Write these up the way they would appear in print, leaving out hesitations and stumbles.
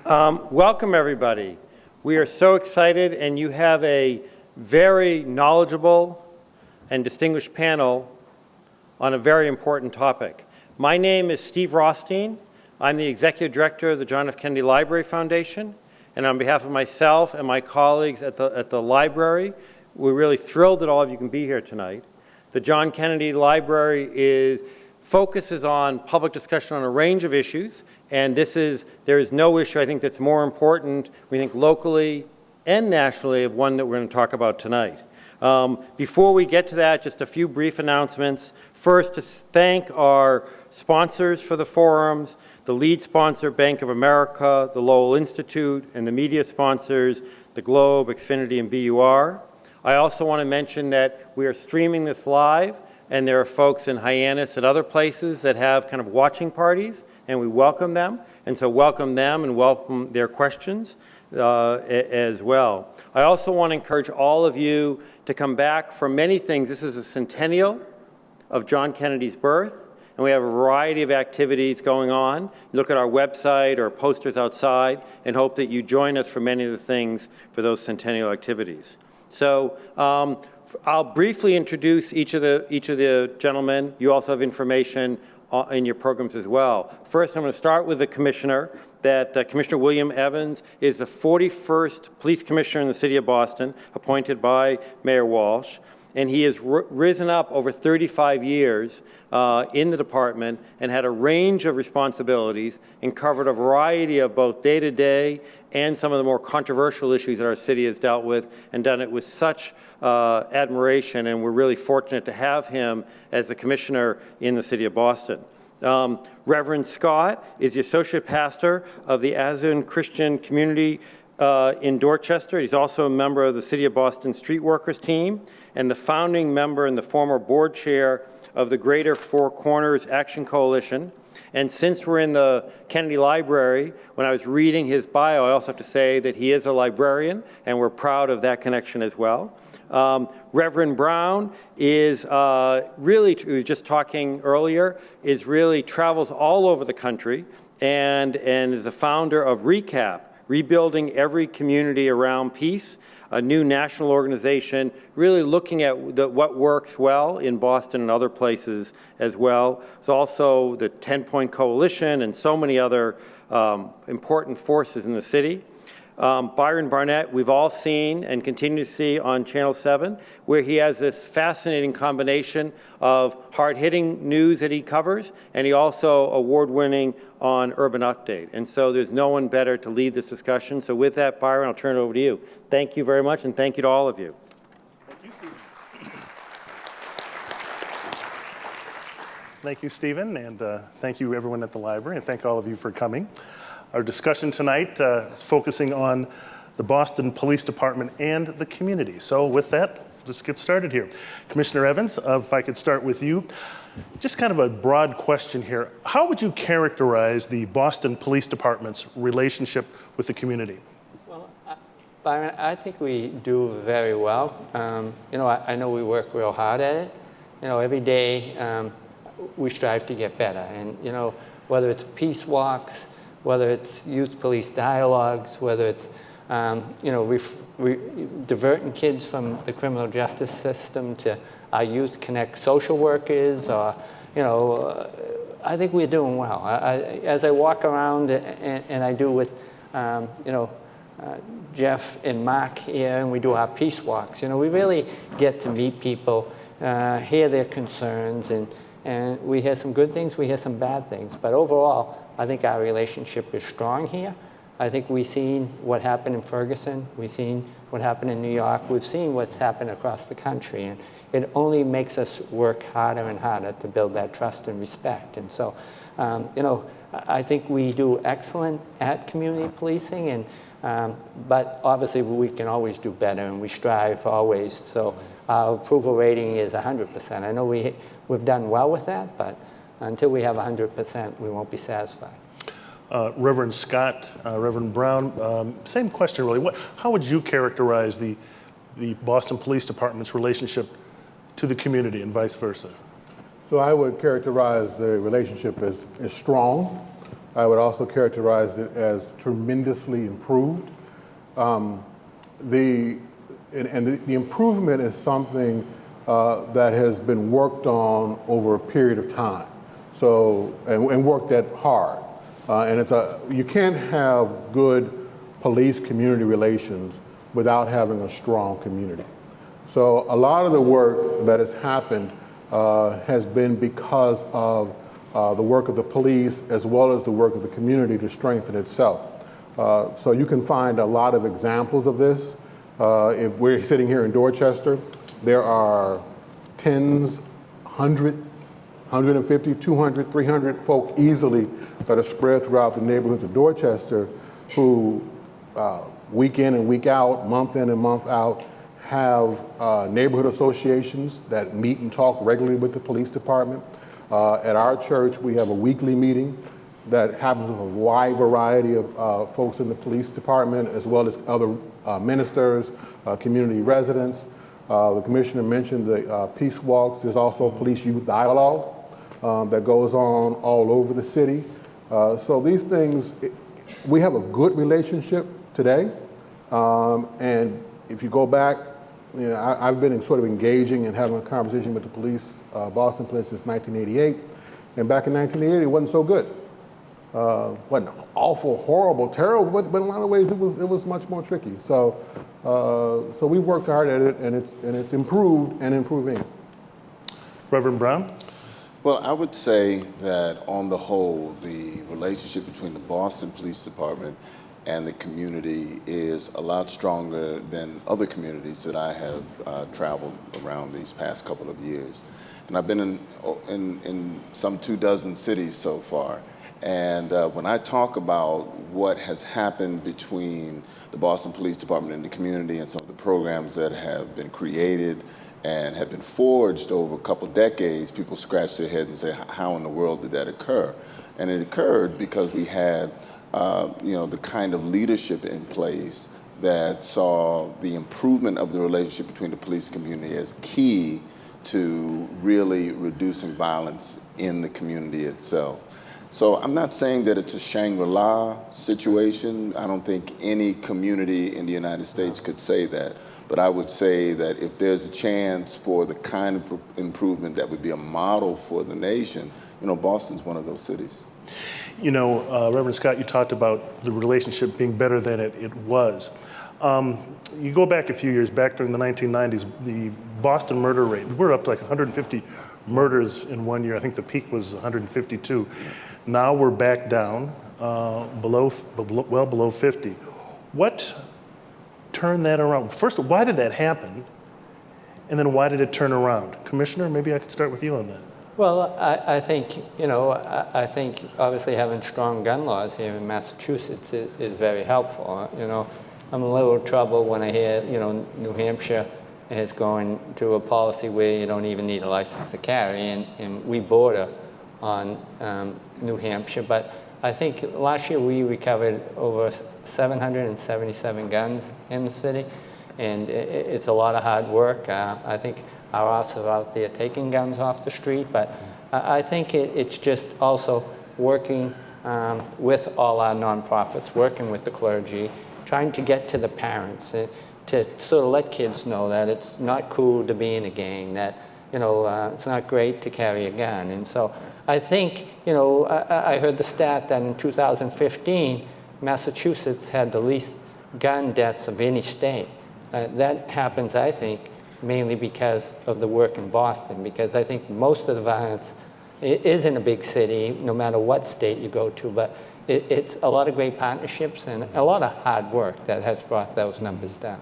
Welcome, everybody. We are so excited, and you have a very knowledgeable and distinguished panel on a very important topic. My name is Steve Rothstein. I'm the Executive Director of the John F. Kennedy Library Foundation, and on behalf of myself and my colleagues at the library, we're really thrilled that all of you can be here tonight. The John Kennedy Library focuses on public discussion on a range of issues, and there is no issue, I think, that's more important, we think, locally and nationally, of one that we're going to talk about tonight. Before we get to that, just a few brief announcements. First, to thank our sponsors for the forums, the lead sponsor, Bank of America, the Lowell Institute, and the media sponsors, the Globe, Xfinity, and BUR. I also want to mention that we are streaming this live, and there are folks in Hyannis and other places that have kind of watching parties, and we welcome them. And so welcome them and welcome their questions as well. I also want to encourage all of you to come back for many things. This is a centennial of John Kennedy's birth, and we have a variety of activities going on. Look at our website or posters outside, and hope that you join us for many of the things for those centennial activities. So I'll briefly introduce each of the gentlemen. You also have information in your programs as well. First, I'm going to start with the commissioner. Commissioner William Evans is the 41st police commissioner in the city of Boston, appointed by Mayor Walsh. And he has risen up over 35 years in the department and had a range of responsibilities and covered a variety of both day-to-day and some of the more controversial issues that our city has dealt with, and done it with such admiration, and we're really fortunate to have him as the commissioner in the city of Boston. Reverend Scott is the associate pastor of the Azusa Christian Community in Dorchester. He's also a member of the City of Boston Streetworkers team and the founding member and the former board chair of the Greater Four Corners Action Coalition. And since we're in the Kennedy Library, when I was reading his bio, I also have to say that he is a librarian, and we're proud of that connection as well. Reverend Brown is we were just talking earlier, really travels all over the country and is the founder of RECAP, Rebuilding Every Community Around Peace, a new national organization really looking at what works well in Boston and other places as well. There's also the 10-Point Coalition and so many other important forces in the city. Byron Barnett, we've all seen and continue to see on Channel 7, where he has this fascinating combination of hard-hitting news that he covers, and he also award-winning on Urban Update. And so there's no one better to lead this discussion. So with that, Byron, I'll turn it over to you. Thank you very much, and thank you to all of you. Thank you, Stephen. Thank you, Stephen, and thank you, everyone at the library, and thank all of you for coming. Our discussion tonight is focusing on the Boston Police Department and the community. So with that, let's get started here. Commissioner Evans, if I could start with you. Just kind of a broad question here. How would you characterize the Boston Police Department's relationship with the community? Well, Byron, I think we do very well. I know we work real hard at it. Every day we strive to get better. And, whether it's peace walks, whether it's youth police dialogues, whether it's diverting kids from the criminal justice system to our Youth Connect social workers, or I think we're doing well. As I walk around, and I do with Jeff and Mark here, and we do our peace walks. We really get to meet people, hear their concerns, and we hear some good things, we hear some bad things, but overall, I think our relationship is strong here. I think we've seen what happened in Ferguson. We've seen what happened in New York. We've seen what's happened across the country. And it only makes us work harder and harder to build that trust and respect. And so, I think we do excellent at community policing. But obviously, we can always do better, and we strive always. So our approval rating is 100%. I know we've done well with that, but until we have 100%, we won't be satisfied. Reverend Scott, Reverend Brown, same question really. How would you characterize the Boston Police Department's relationship to the community and vice versa? So I would characterize the relationship as strong. I would also characterize it as tremendously improved. The improvement is something that has been worked on over a period of time. So, and worked at hard. And you can't have good police-community relations without having a strong community. So a lot of the work that has happened has been because of the work of the police as well as the work of the community to strengthen itself. So you can find a lot of examples of this. If we're sitting here in Dorchester, there are tens, 100, 150, 200, 300 folk easily that are spread throughout the neighborhoods of Dorchester who week in and week out, month in and month out, have neighborhood associations that meet and talk regularly with the police department. At our church, we have a weekly meeting that happens with a wide variety of folks in the police department, as well as other ministers, community residents. The commissioner mentioned the peace walks. There's also police youth dialogue that goes on all over the city. So these things, we have a good relationship today. And if you go back, you know, I've been sort of engaging and having a conversation with the police, Boston Police, since 1988. And back in 1988, it wasn't so good. Wasn't awful, horrible, terrible, but in a lot of ways it was much more tricky. So so we've worked hard at it, and it's improved and improving. Reverend Brown? Well, I would say that on the whole, the relationship between the Boston Police Department and the community is a lot stronger than other communities that I have traveled around these past couple of years. And I've been in some 24 cities so far. And when I talk about what has happened between the Boston Police Department and the community and some of the programs that have been created and have been forged over a couple decades, people scratch their head and say, how in the world did that occur? And it occurred because we had the kind of leadership in place that saw the improvement of the relationship between the police community as key to really reducing violence in the community itself. So I'm not saying that it's a Shangri-La situation. I don't think any community in the United States could say that. But I would say that if there's a chance for the kind of improvement that would be a model for the nation, Boston's one of those cities. Reverend Scott, you talked about the relationship being better than it was. You go back a few years, back during the 1990s, the Boston murder rate, we're up to like 150 murders in 1 year. I think the peak was 152. Now we're back down well below 50. What turned that around? First, why did that happen? And then why did it turn around? Commissioner, maybe I could start with you on that. Well, I think, I think obviously having strong gun laws here in Massachusetts is very helpful. I'm a little troubled when I hear, New Hampshire is going to a policy where you don't even need a license to carry, and we border on New Hampshire. But I think last year we recovered over 777 guns in the city, and it's a lot of hard work. I think our officers are out there taking guns off the street, but I think it's just also working with all our nonprofits, working with the clergy, trying to get to the parents, to sort of let kids know that it's not cool to be in a gang, that it's not great to carry a gun. And so I think, I heard the stat that in 2015, Massachusetts had the least gun deaths of any state. That happens, I think, mainly because of the work in Boston, because I think most of the violence is in a big city, no matter what state you go to, but it's a lot of great partnerships and a lot of hard work that has brought those numbers down.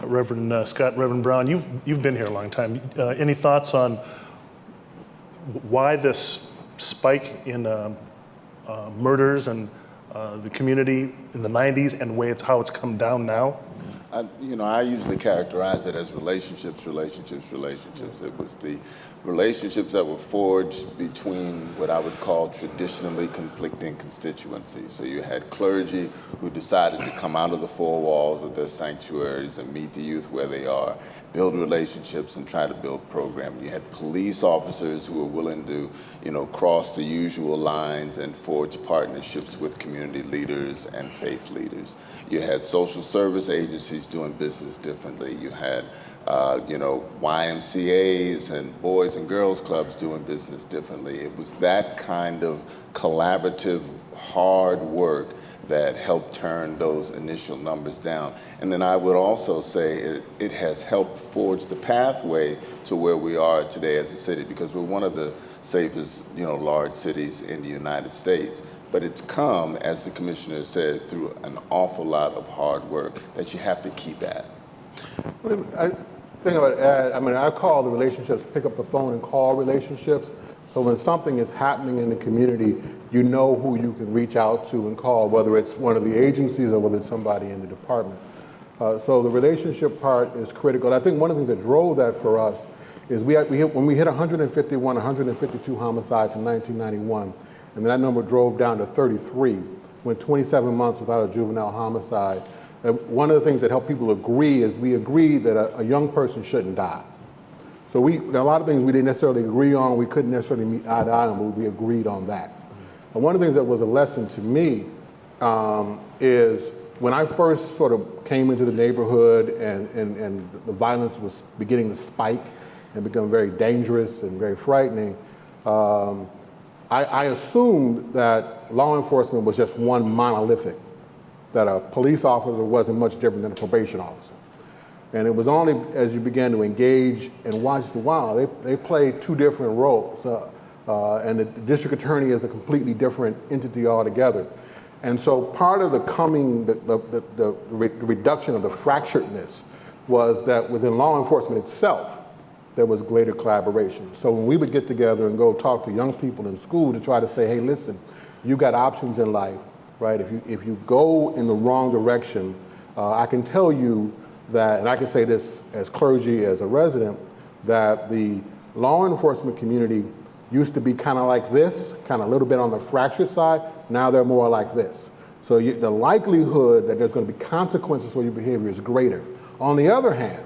Reverend Scott, Reverend Brown, you've been here a long time. Any thoughts on why this spike in murders and the community in the 90s and how it's come down now? I usually characterize it as relationships. It was the relationships that were forged between what I would call traditionally conflicting constituencies. So you had clergy who decided to come out of the four walls of their sanctuaries and meet the youth where they are, build relationships and try to build programs. You had police officers who were willing to, cross the usual lines and forge partnerships with community leaders and faith leaders. You had social service agencies doing business differently. You had, YMCAs and Boys and Girls Clubs doing business differently. It was that kind of collaborative, hard work that helped turn those initial numbers down. And then I would also say it has helped forge the pathway to where we are today as a city, because we're one of the safest, large cities in the United States. But it's come, as the commissioner said, through an awful lot of hard work that you have to keep at. I think I would add, I call the relationships, pick up the phone and call relationships. So when something is happening in the community, you know who you can reach out to and call, whether it's one of the agencies or whether it's somebody in the department. So the relationship part is critical. I think one of the things that drove that for us is when we hit 151, 152 homicides in 1991, and then that number drove down to 33, went 27 months without a juvenile homicide. One of the things that helped people agree is we agreed that a young person shouldn't die. So there are a lot of things we didn't necessarily agree on, we couldn't necessarily meet eye to eye on, but we agreed on that. And one of the things that was a lesson to me is when I first sort of came into the neighborhood and the violence was beginning to spike and become very dangerous and very frightening, I assumed that law enforcement was just one monolithic, that a police officer wasn't much different than a probation officer. And it was only as you began to engage and watch, wow, they play two different roles. And the district attorney is a completely different entity altogether. And so part of the reduction of the fracturedness was that within law enforcement itself, there was greater collaboration. So when we would get together and go talk to young people in school to try to say, hey, listen, you got options in life, right? If you go in the wrong direction, I can tell you that, and I can say this as clergy, as a resident, that the law enforcement community used to be kind of like this, kind of a little bit on the fractured side. Now they're more like this. So the likelihood that there's going to be consequences for your behavior is greater. On the other hand,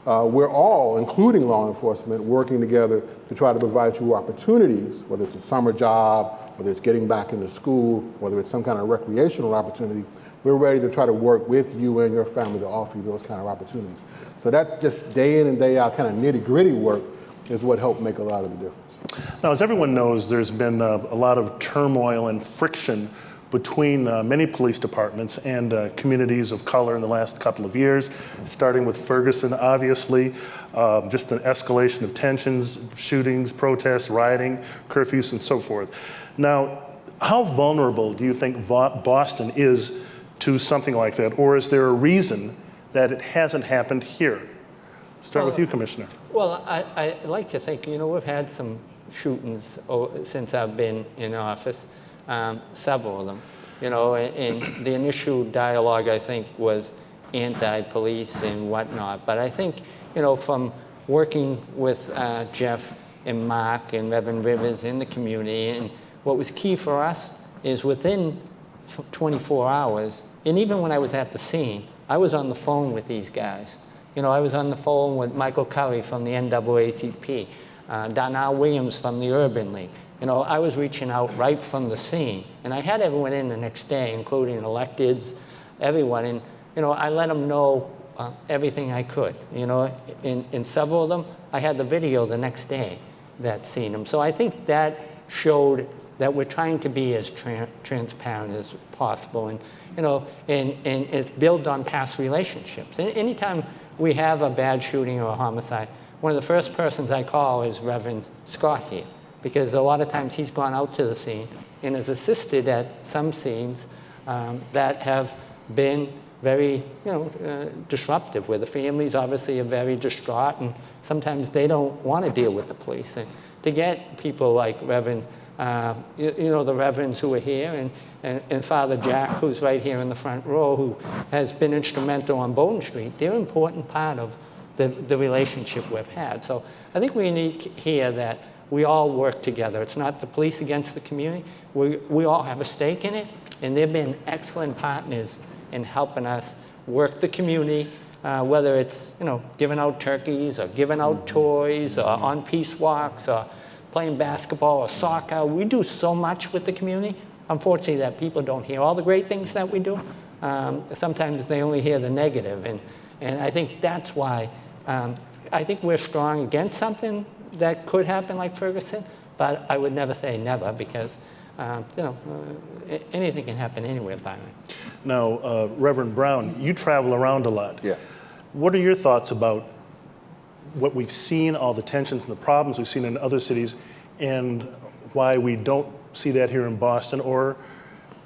we're all, including law enforcement, working together to try to provide you opportunities, whether it's a summer job, whether it's getting back into school, whether it's some kind of recreational opportunity. We're ready to try to work with you and your family to offer you those kind of opportunities. So that's just day in and day out kind of nitty-gritty work is what helped make a lot of the difference. Now, as everyone knows, there's been a lot of turmoil and friction between many police departments and communities of color in the last couple of years, starting with Ferguson, obviously, just an escalation of tensions, shootings, protests, rioting, curfews, and so forth. Now, how vulnerable do you think Boston is to something like that, or is there a reason that it hasn't happened here? Start with you, Commissioner. Well, I like to think, we've had some shootings since I've been in office, several of them, and the initial dialogue, I think, was anti-police and whatnot. But I think, from working with Jeff and Mark and Reverend Rivers in the community, and what was key for us is within 24 hours, and even when I was at the scene, I was on the phone with these guys. I was on the phone with Michael Curry from the NAACP, Donnell Williams from the Urban League. I was reaching out right from the scene. And I had everyone in the next day, including electeds, everyone. And, I let them know everything I could. In several of them, I had the video the next day that seen them. So I think that showed that we're trying to be as transparent as possible. And, and it's built on past relationships. And anytime we have a bad shooting or a homicide, one of the first persons I call is Reverend Scott here, because a lot of times he's gone out to the scene and has assisted at some scenes that have been very, disruptive, where the families obviously are very distraught, and sometimes they don't want to deal with the police. And to get people like Reverend You know, the reverends who are here, and Father Jack, who's right here in the front row, who has been instrumental on Bowden Street. They're an important part of the relationship we've had. So I think we need here that we all work together. It's not the police against the community. We all have a stake in it, and they've been excellent partners in helping us work the community, whether it's, you know, giving out turkeys or giving out toys or on peace walks or playing basketball or soccer. We do so much with the community. Unfortunately, that people don't hear all the great things that we do. Sometimes they only hear the negative, and I think that's why I think we're strong against something that could happen like Ferguson, but I would never say never, because you know, anything can happen anywhere, Byron. Now, Reverend Brown, you travel around a lot. Yeah. What are your thoughts about what we've seen, all the tensions and the problems we've seen in other cities, and why we don't see that here in Boston, or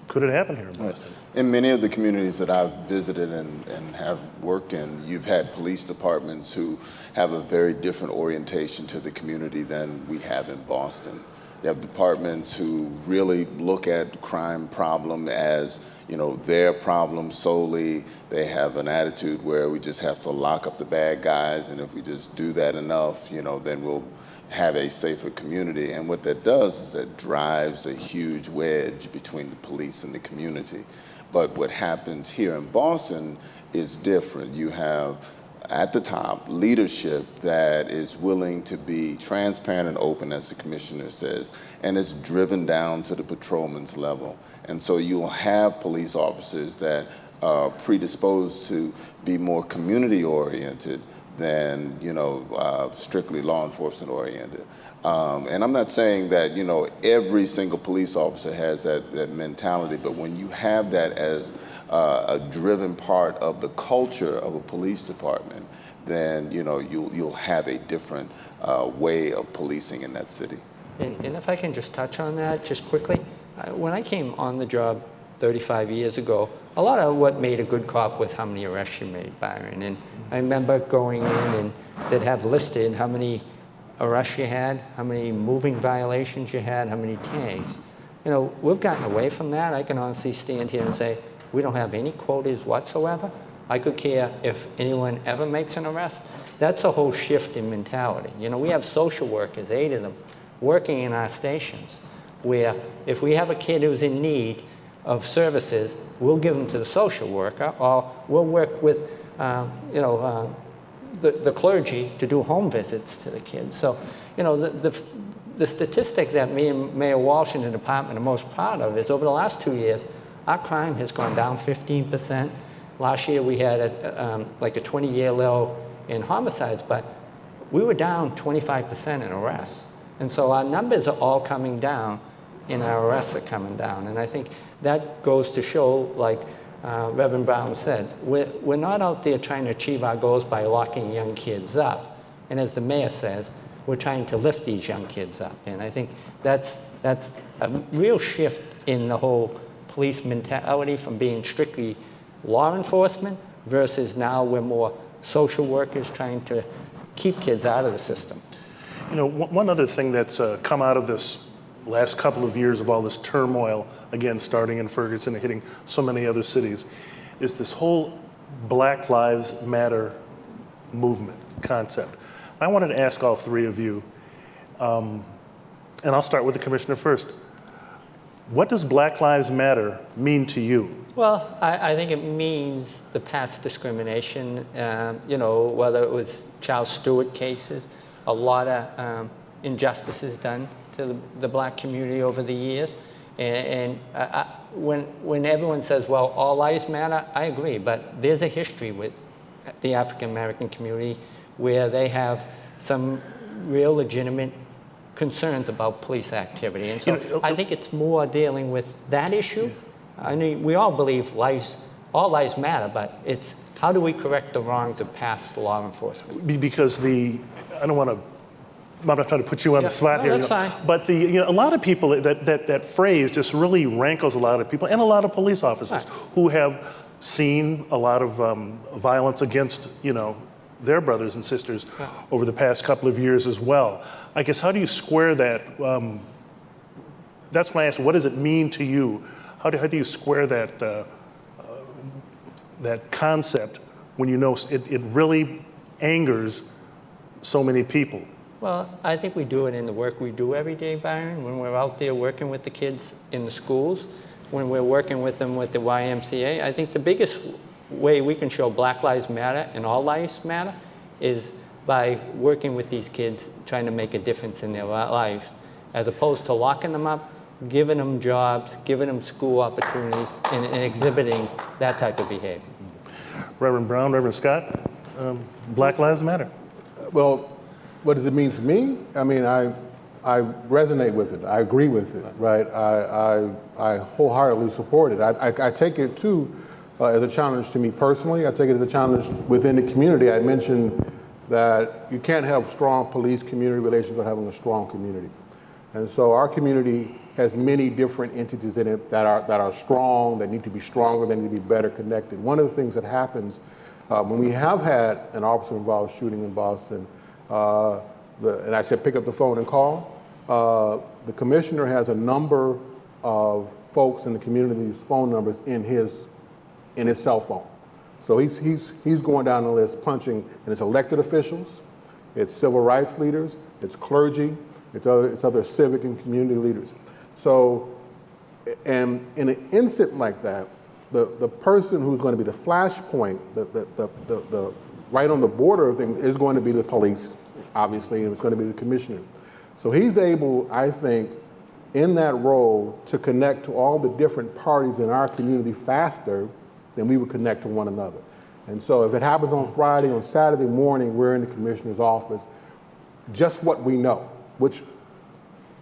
could it happen here in Boston? In many of the communities that I've visited and have worked in, you've had police departments who have a very different orientation to the community than we have in Boston. You have departments who really look at crime problem as, you know, their problem solely. They have an attitude where we just have to lock up the bad guys, and if we just do that enough, you know, then we'll have a safer community. And what that does is that drives a huge wedge between the police and the community. But what happens here in Boston is different. You have, at the top, leadership that is willing to be transparent and open, as the commissioner says, and it's driven down to the patrolman's level. And so you'll have police officers that are predisposed to be more community-oriented than, you know, strictly law enforcement oriented. And I'm not saying that, you know, every single police officer has that mentality, but when you have that as a driven part of the culture of a police department, then, you know, you'll have a different way of policing in that city. And if I can just touch on that just quickly, when I came on the job 35 years ago, a lot of what made a good cop was how many arrests you made, Byron. And I remember going in and they'd have listed how many arrests you had, how many moving violations you had, how many tags. You know, we've gotten away from that. I can honestly stand here and say, we don't have any quotas whatsoever. I could care if anyone ever makes an arrest. That's a whole shift in mentality. You know, we have social workers, 8 of them, working in our stations, where if we have a kid who's in need of services, we'll give them to the social worker, or we'll work with, you know, the clergy to do home visits to the kids. So, you know, the statistic that me and Mayor Walsh in the department are most proud of is over the last 2 years, our crime has gone down 15%. Last year we had like a 20-year low in homicides, but we were down 25% in arrests. And so our numbers are all coming down, and our arrests are coming down. And I think that goes to show, like Reverend Brown said, we're not out there trying to achieve our goals by locking young kids up. And as the mayor says, we're trying to lift these young kids up. And I think that's a real shift in the whole police mentality from being strictly law enforcement versus now we're more social workers trying to keep kids out of the system. You know, one other thing that's come out of this last couple of years of all this turmoil, again, starting in Ferguson and hitting so many other cities, is this whole Black Lives Matter movement concept. I wanted to ask all 3 of you, and I'll start with the commissioner first. What does Black Lives Matter mean to you? Well, I think it means the past discrimination, you know, whether it was Charles Stewart cases, a lot of injustices done to the black community over the years. And when everyone says, well, all lives matter, I agree, but there's a history with the African American community where they have some real legitimate concerns about police activity. And so I think it's more dealing with that issue. I mean, we all believe all lives matter, but it's how do we correct the wrongs of past law enforcement? Because I'm not trying to put you on the spot here. That's fine. But a lot of people, that phrase just really rankles a lot of people and a lot of police officers who have seen a lot of violence against, their brothers and sisters over the past couple of years as well. I guess, how do you square that that's why I asked, what does it mean to you? How do you square that, that concept when you know it really angers so many people? Well, I think we do it in the work we do every day, Byron, when we're out there working with the kids in the schools, when we're working with them with the YMCA. I think the biggest way we can show Black Lives Matter and all lives matter is by working with these kids, trying to make a difference in their lives, as opposed to locking them up, giving them jobs, giving them school opportunities, and exhibiting that type of behavior. Reverend Brown, Reverend Scott, Black Lives Matter. Well, what does it mean to me? I mean, I resonate with it. I agree with it, right? I wholeheartedly support it. I take it too as a challenge to me personally. I take it as a challenge within the community. I mentioned that you can't have strong police-community relations without having a strong community. And so our community has many different entities in it that are strong, that need to be stronger, that need to be better connected. One of the things that happens when we have had an officer-involved shooting in Boston, and I said pick up the phone and call, the commissioner has a number of folks in the community's phone numbers in his cell phone. So he's going down the list punching, and it's elected officials, it's civil rights leaders, it's clergy, it's other civic and community leaders. So, and in an incident like that, the person who's going to be the flashpoint, the right on the border of things is going to be the police, obviously, and it's going to be the commissioner. So he's able, I think, in that role to connect to all the different parties in our community faster than we would connect to one another. And so if it happens on Friday, on Saturday morning, we're in the commissioner's office, just what we know, which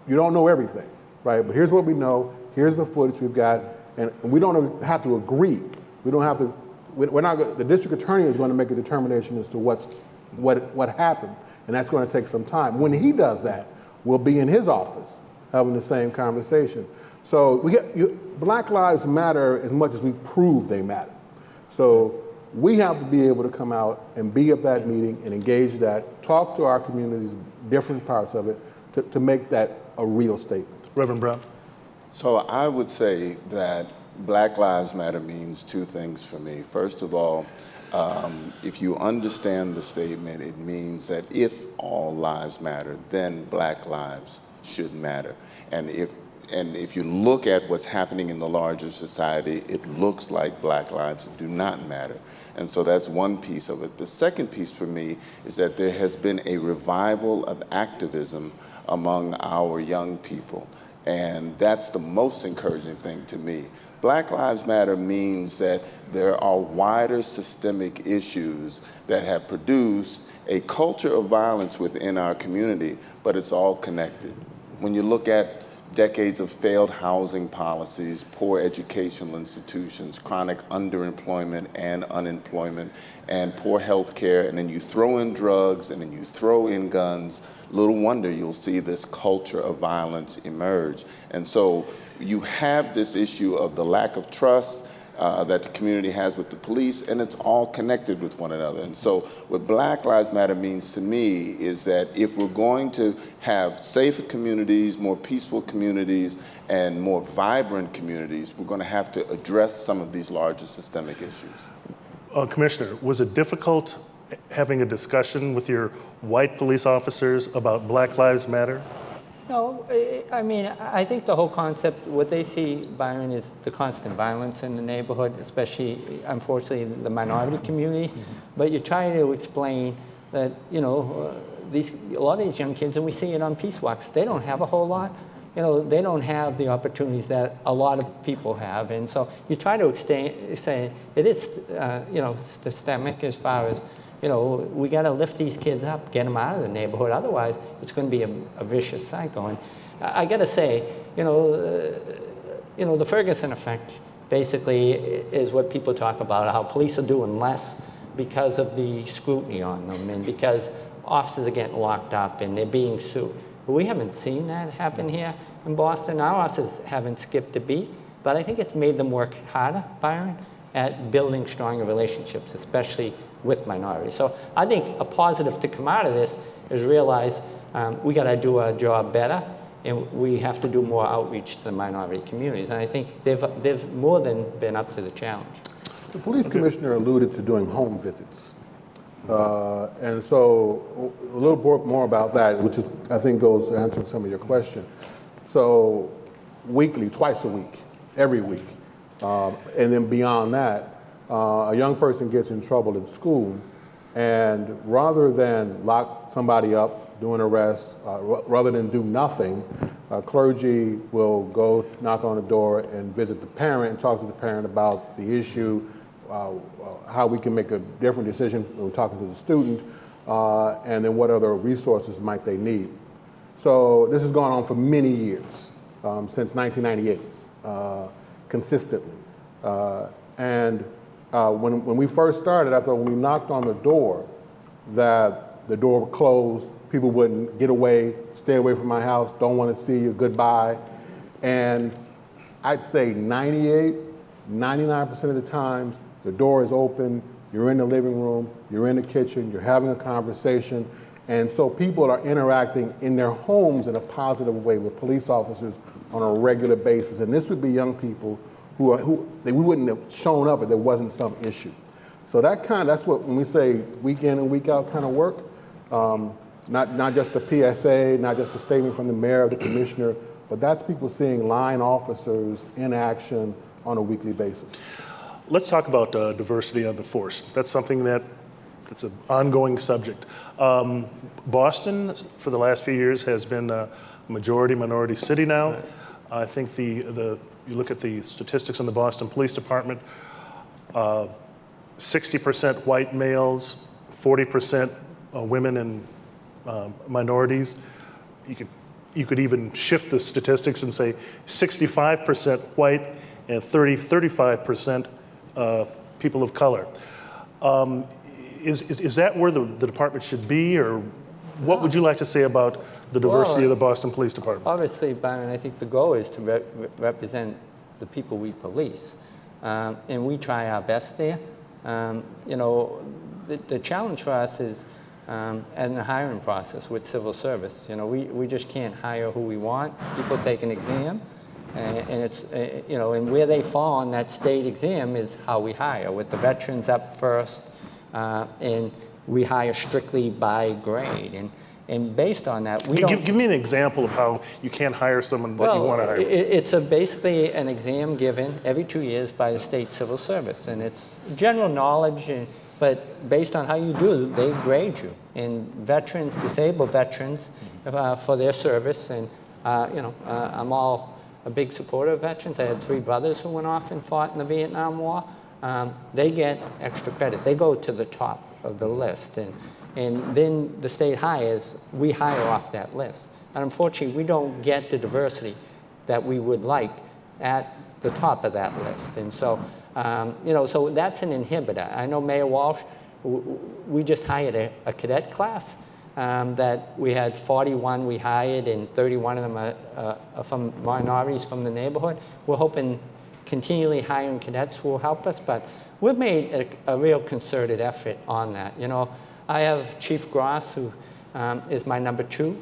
you don't know everything, right? But here's what we know, here's the footage we've got, and we don't have to agree. We don't have to, we're not, the district attorney is going to make a determination as to what happened, and that's going to take some time. When he does that, we'll be in his office having the same conversation. So Black Lives Matter as much as we prove they matter. So we have to be able to come out and be at that meeting and engage that, talk to our communities, different parts of it, to make that a real statement. Reverend Brown. So I would say that Black Lives Matter means two things for me. First of all, if you understand the statement, it means that if all lives matter, then Black lives should matter. And if you look at what's happening in the larger society, it looks like Black lives do not matter. And so that's one piece of it. The second piece for me is that there has been a revival of activism among our young people. And that's the most encouraging thing to me. Black Lives Matter means that there are wider systemic issues that have produced a culture of violence within our community, but it's all connected. When you look at decades of failed housing policies, poor educational institutions, chronic underemployment and unemployment, and poor health care, and then you throw in drugs, and then you throw in guns, little wonder you'll see this culture of violence emerge. And so you have this issue of the lack of trust that the community has with the police, and it's all connected with one another. And so what Black Lives Matter means to me is that if we're going to have safer communities, more peaceful communities, and more vibrant communities, we're going to have to address some of these larger systemic issues. Commissioner, was it difficult having a discussion with your white police officers about Black Lives Matter? No, I mean, I think the whole concept, what they see, Byron, is the constant violence in the neighborhood, especially, unfortunately, the minority communities. But you try to explain that, you know, a lot of these young kids, and we see it on peace walks, they don't have a whole lot. You know, they don't have the opportunities that a lot of people have. And so you try to say it is, you know, systemic as far as, you know, we got to lift these kids up, get them out of the neighborhood. Otherwise, it's going to be a vicious cycle. And I got to say, you know, the Ferguson effect basically is what people talk about, how police are doing less because of the scrutiny on them and because officers are getting locked up and they're being sued. But we haven't seen that happen here in Boston. Our officers haven't skipped a beat, but I think it's made them work harder, Byron, at building stronger relationships, especially with minorities. So I think a positive to come out of this is realize we got to do our job better and we have to do more outreach to the minority communities. And I think they've more than been up to the challenge. The police commissioner alluded to doing home visits. And so a little more about that, which is, I think, goes answering some of your question. So weekly, twice a week, every week. And then beyond that, a young person gets in trouble in school, and rather than lock somebody up, do an arrest, rather than do nothing, clergy will go knock on the door and visit the parent and talk to the parent about the issue, how we can make a different decision when talking to the student, and then what other resources might they need. So this has gone on for many years, since 1998, consistently. And when we first started, I thought when we knocked on the door, that the door would close, people wouldn't get away, stay away from my house, don't want to see you, goodbye. And I'd say 98, 99% of the times, the door is open, you're in the living room, you're in the kitchen, you're having a conversation, and so people are interacting in their homes in a positive way with police officers on a regular basis. And this would be young people who we wouldn't have shown up if there wasn't some issue. So that's what, when we say week in and week out kind of work, not just a PSA, not just a statement from the mayor or the commissioner, but that's people seeing line officers in action on a weekly basis. Let's talk about diversity on the force. That's something that's an ongoing subject. Boston, for the last few years, has been a majority minority city now. Right. I think you look at the statistics in the Boston Police Department, 60% white males, 40% women and minorities. You could even shift the statistics and say 65% white and 35% people of color. Is that where the department should be, or what would you like to say about the diversity of the Boston Police Department? Obviously, Byron, I think the goal is to represent the people we police, and we try our best there. You know, the challenge for us is in the hiring process with civil service. You know, we just can't hire who we want. People take an exam, and it's, you know, and where they fall on that state exam is how we hire, with the veterans up first, and we hire strictly by grade. And based on that, we don't... Give me an example of how you can't hire someone that you want to hire. It's basically an exam given every 2 years by the state civil service, and it's general knowledge, but based on how you do, they grade you. And veterans, disabled veterans, for their service, and you know, I'm a big supporter of veterans. I had 3 brothers who went off and fought in the Vietnam War. They get extra credit. They go to the top of the list. And then the state hires, we hire off that list. And unfortunately, we don't get the diversity that we would like at the top of that list. And so, you know, so that's an inhibitor. I know Mayor Walsh, we just hired a cadet class that we had 41 we hired, and 31 of them are from minorities from the neighborhood. We're hoping continually hiring cadets will help us, but we've made a real concerted effort on that. You know, I have Chief Gross, who is my number 2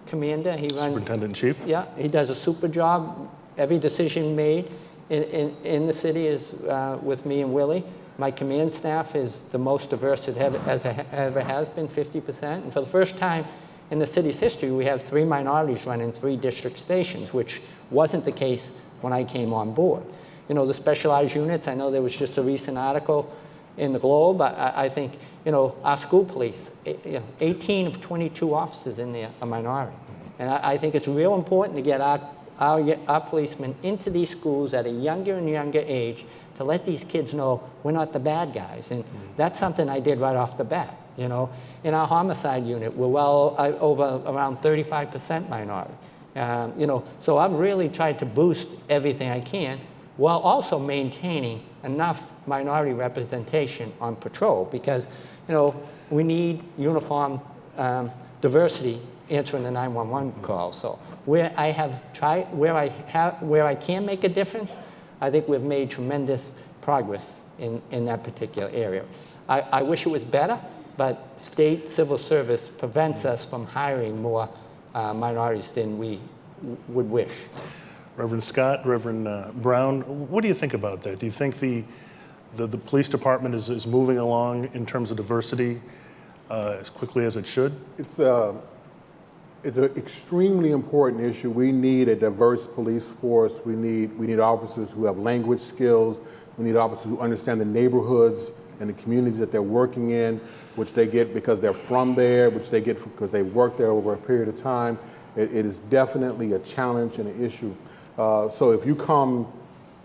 commander. He runs... Superintendent-in-Chief? Yeah, he does a super job. Every decision made in the city is with me and Willie. My command staff is the most diverse it ever has been, 50%. And for the first time in the city's history, we have 3 minorities running 3 district stations, which wasn't the case when I came on board. You know, the specialized units, I know there was just a recent article in the Globe. I think, you know, our school police, 18 of 22 officers in there are minority. And I think it's real important to get our policemen into these schools at a younger and younger age to let these kids know we're not the bad guys. And that's something I did right off the bat. You know, in our homicide unit, we're well over around 35% minority. You know, so I've really tried to boost everything I can while also maintaining enough minority representation on patrol, because, you know, we need uniform diversity answering the 911 call. So where I can make a difference, I think we've made tremendous progress in that particular area. I wish it was better, but state civil service prevents us from hiring more minorities than we would wish. Reverend Scott, Reverend Brown, what do you think about that? Do you think the police department is moving along in terms of diversity as quickly as it should? It's an extremely important issue. We need a diverse police force. We need officers who have language skills. We need officers who understand the neighborhoods and the communities that they're working in, which they get because they're from there, which they get because they worked there over a period of time. It is definitely a challenge and an issue. So if you come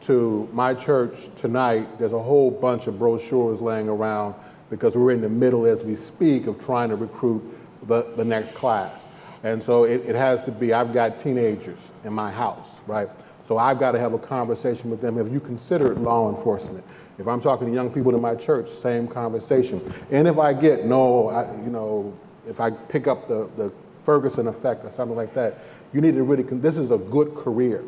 to my church tonight, there's a whole bunch of brochures laying around because we're in the middle as we speak of trying to recruit the next class. And so it has to be, I've got teenagers in my house, right? So I've got to have a conversation with them. Have you considered law enforcement? If I'm talking to young people in my church, same conversation. And if I get, if I pick up the Ferguson effect or something like that, you need to really, this is a good career.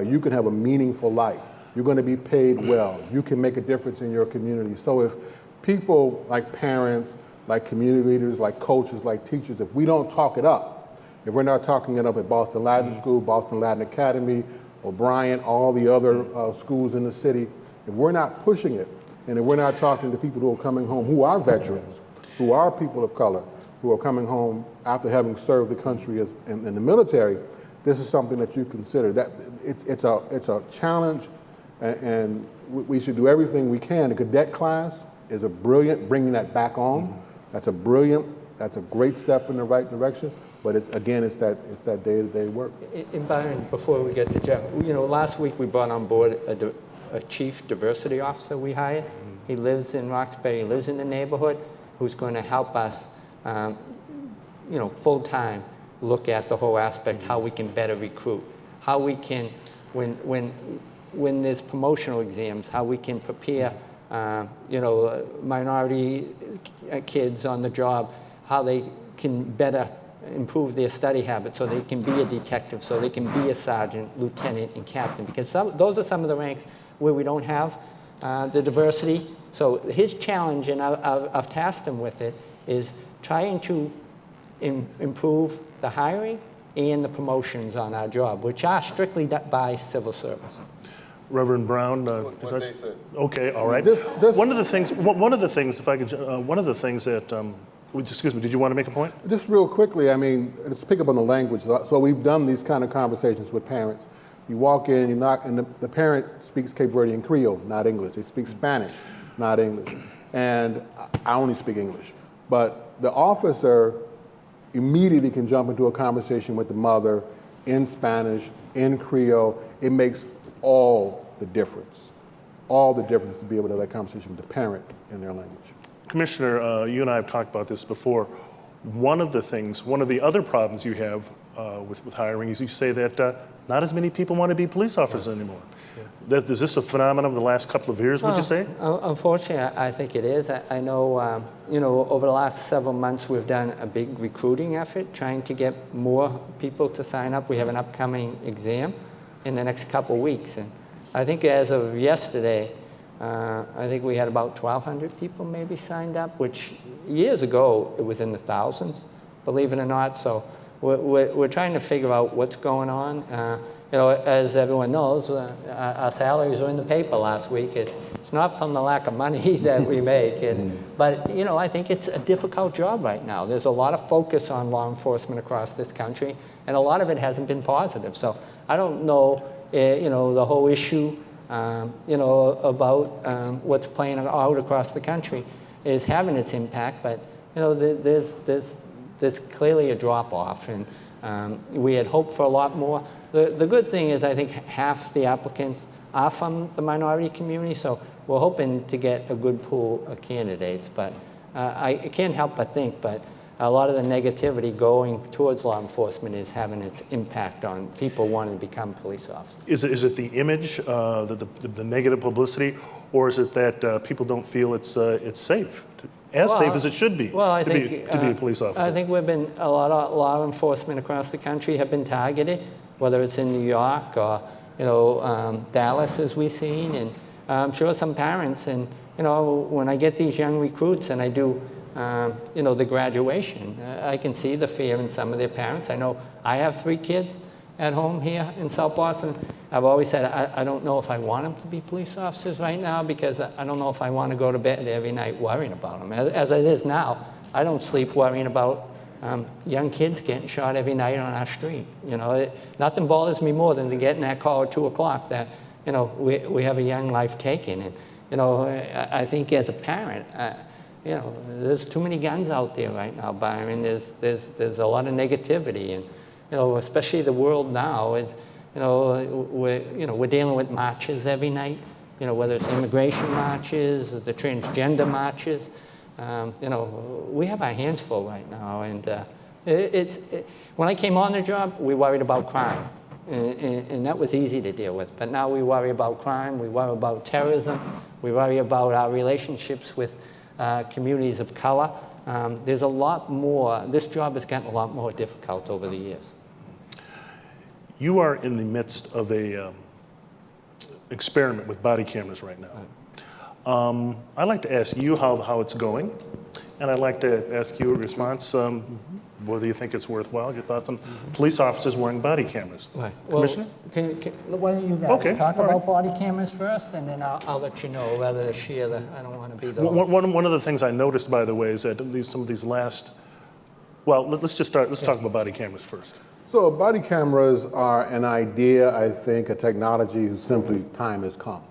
You can have a meaningful life. You're going to be paid well. You can make a difference in your community. So if people like parents, like community leaders, like coaches, like teachers, if we don't talk it up, if we're not talking it up at Boston Latin School, Boston Latin Academy, O'Brien, all the other schools in the city, if we're not pushing it, and if we're not talking to people who are coming home, who are veterans, who are people of color, who are coming home after having served the country in the military, this is something that you consider. That it's a challenge, and we should do everything we can. The cadet class is a brilliant, bringing that back on. That's a great step in the right direction. But it's that day-to-day work. And Byron, before we get to Jeff, last week we brought on board a chief diversity officer we hired. He lives in Roxbury, he lives in the neighborhood, who's going to help us, full-time look at the whole aspect, how we can better recruit, how we can, when there's promotional exams, how we can prepare, minority kids on the job, how they can better improve their study habits so they can be a detective, so they can be a sergeant, lieutenant, and captain, because those are some of the ranks where we don't have the diversity. So his challenge, and I've tasked him with it, is trying to improve the hiring and the promotions on our job, which are strictly by civil service. Reverend Brown, What they said. Okay, all right. One of the things, if I could, one of the things that, excuse me, did you want to make a point? Just real quickly, let's pick up on the language. So we've done these kind of conversations with parents. You walk in, you knock, and the parent speaks Cape Verdean Creole, not English. They speak Spanish, not English. And I only speak English. But the officer immediately can jump into a conversation with the mother in Spanish, in Creole. It makes all the difference to be able to have that conversation with the parent in their language. Commissioner, you and I have talked about this before. One of the other problems you have with hiring is you say that not as many people want to be police officers anymore. Is this a phenomenon of the last couple of years, would you say? Unfortunately, I think it is. I know, over the last several months, we've done a big recruiting effort trying to get more people to sign up. We have an upcoming exam in the next couple of weeks. And I think as of yesterday, I think we had about 1,200 people maybe signed up, which years ago it was in the thousands, believe it or not. So we're trying to figure out what's going on. As everyone knows, our salaries were in the paper last week. It's not from the lack of money that we make, but I think it's a difficult job right now. There's a lot of focus on law enforcement across this country, and a lot of it hasn't been positive. So I don't know, the whole issue, about what's playing out across the country is having its impact, but there's clearly a drop-off, and we had hoped for a lot more. The good thing is I think half the applicants are from the minority community, so we're hoping to get a good pool of candidates, but I can't help but think, but a lot of the negativity going towards law enforcement is having its impact on people wanting to become police officers. Is it the image, the negative publicity, or is it that people don't feel it's safe, safe as it should be, to be a police officer? I think a lot of law enforcement across the country have been targeted, whether it's in New York or Dallas, as we've seen, and I'm sure some parents, and when I get these young recruits and I do you know, the graduation. I can see the fear in some of their parents. I know I have 3 kids at home here in South Boston. I've always said I don't know if I want them to be police officers right now, because I don't know if I want to go to bed every night worrying about them. As it is now, I don't sleep worrying about young kids getting shot every night on our street. You know, nothing bothers me more than to get in that call at 2 o'clock that, you know, we have a young life taken. And, you know, I think as a parent, you know, there's too many guns out there right now, Byron. There's a lot of negativity, and, you know, especially the world now is, you know, we're dealing with marches every night. You know, whether it's immigration marches, the transgender marches. You know, we have our hands full right now, and when I came on the job, we worried about crime, and that was easy to deal with. But now we worry about crime, we worry about terrorism, we worry about our relationships with communities of color. There's a lot more. This job has gotten a lot more difficult over the years. You are in the midst of a experiment with body cameras right now. I'd like to ask you how it's going, and I'd like to ask you a response, whether you think it's worthwhile, your thoughts on police officers wearing body cameras. Right. Commissioner? Why don't you guys Okay, talk all right. about body cameers first, and then I'll let you know whether to share the, I don't want to be the... One of the things I noticed, by the way, is that some of these last, well, let's talk about body cameras first. So body cameras are an idea, I think, a technology whose simply time has come.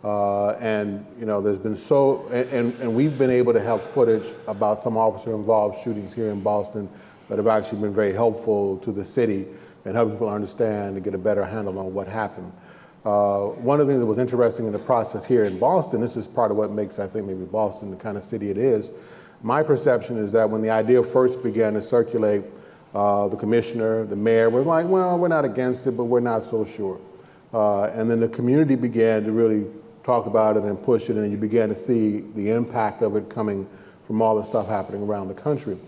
And you know, there's been and we've been able to have footage about some officer-involved shootings here in Boston that have actually been very helpful to the city and helping people understand and get a better handle on what happened. One of the things that was interesting in the process here in Boston, this is part of what makes, I think, maybe Boston the kind of city it is. My perception is that when the idea first began to circulate, the commissioner, the mayor was like, well, we're not against it, but we're not so sure. And then the community began to really talk about it and push it, and you began to see the impact of it coming from all the stuff happening around the country.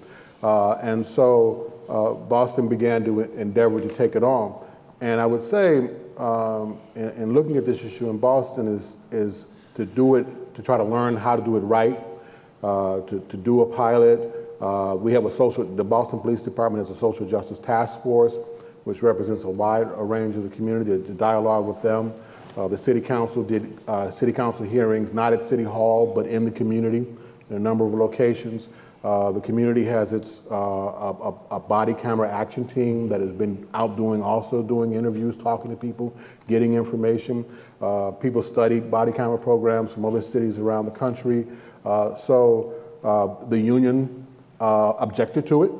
And so Boston began to endeavor to take it on. And I would say, in looking at this issue in Boston is to do it, to try to learn how to do it right, to do a pilot. We have the Boston Police Department has a social justice task force, which represents a wide range of the community, to dialogue with them. The city council did city council hearings, not at City Hall, but in the community, in a number of locations. The community has its a body camera action team that has been out doing interviews, talking to people, getting information. People studied body camera programs from other cities around the country. So the union objected to it,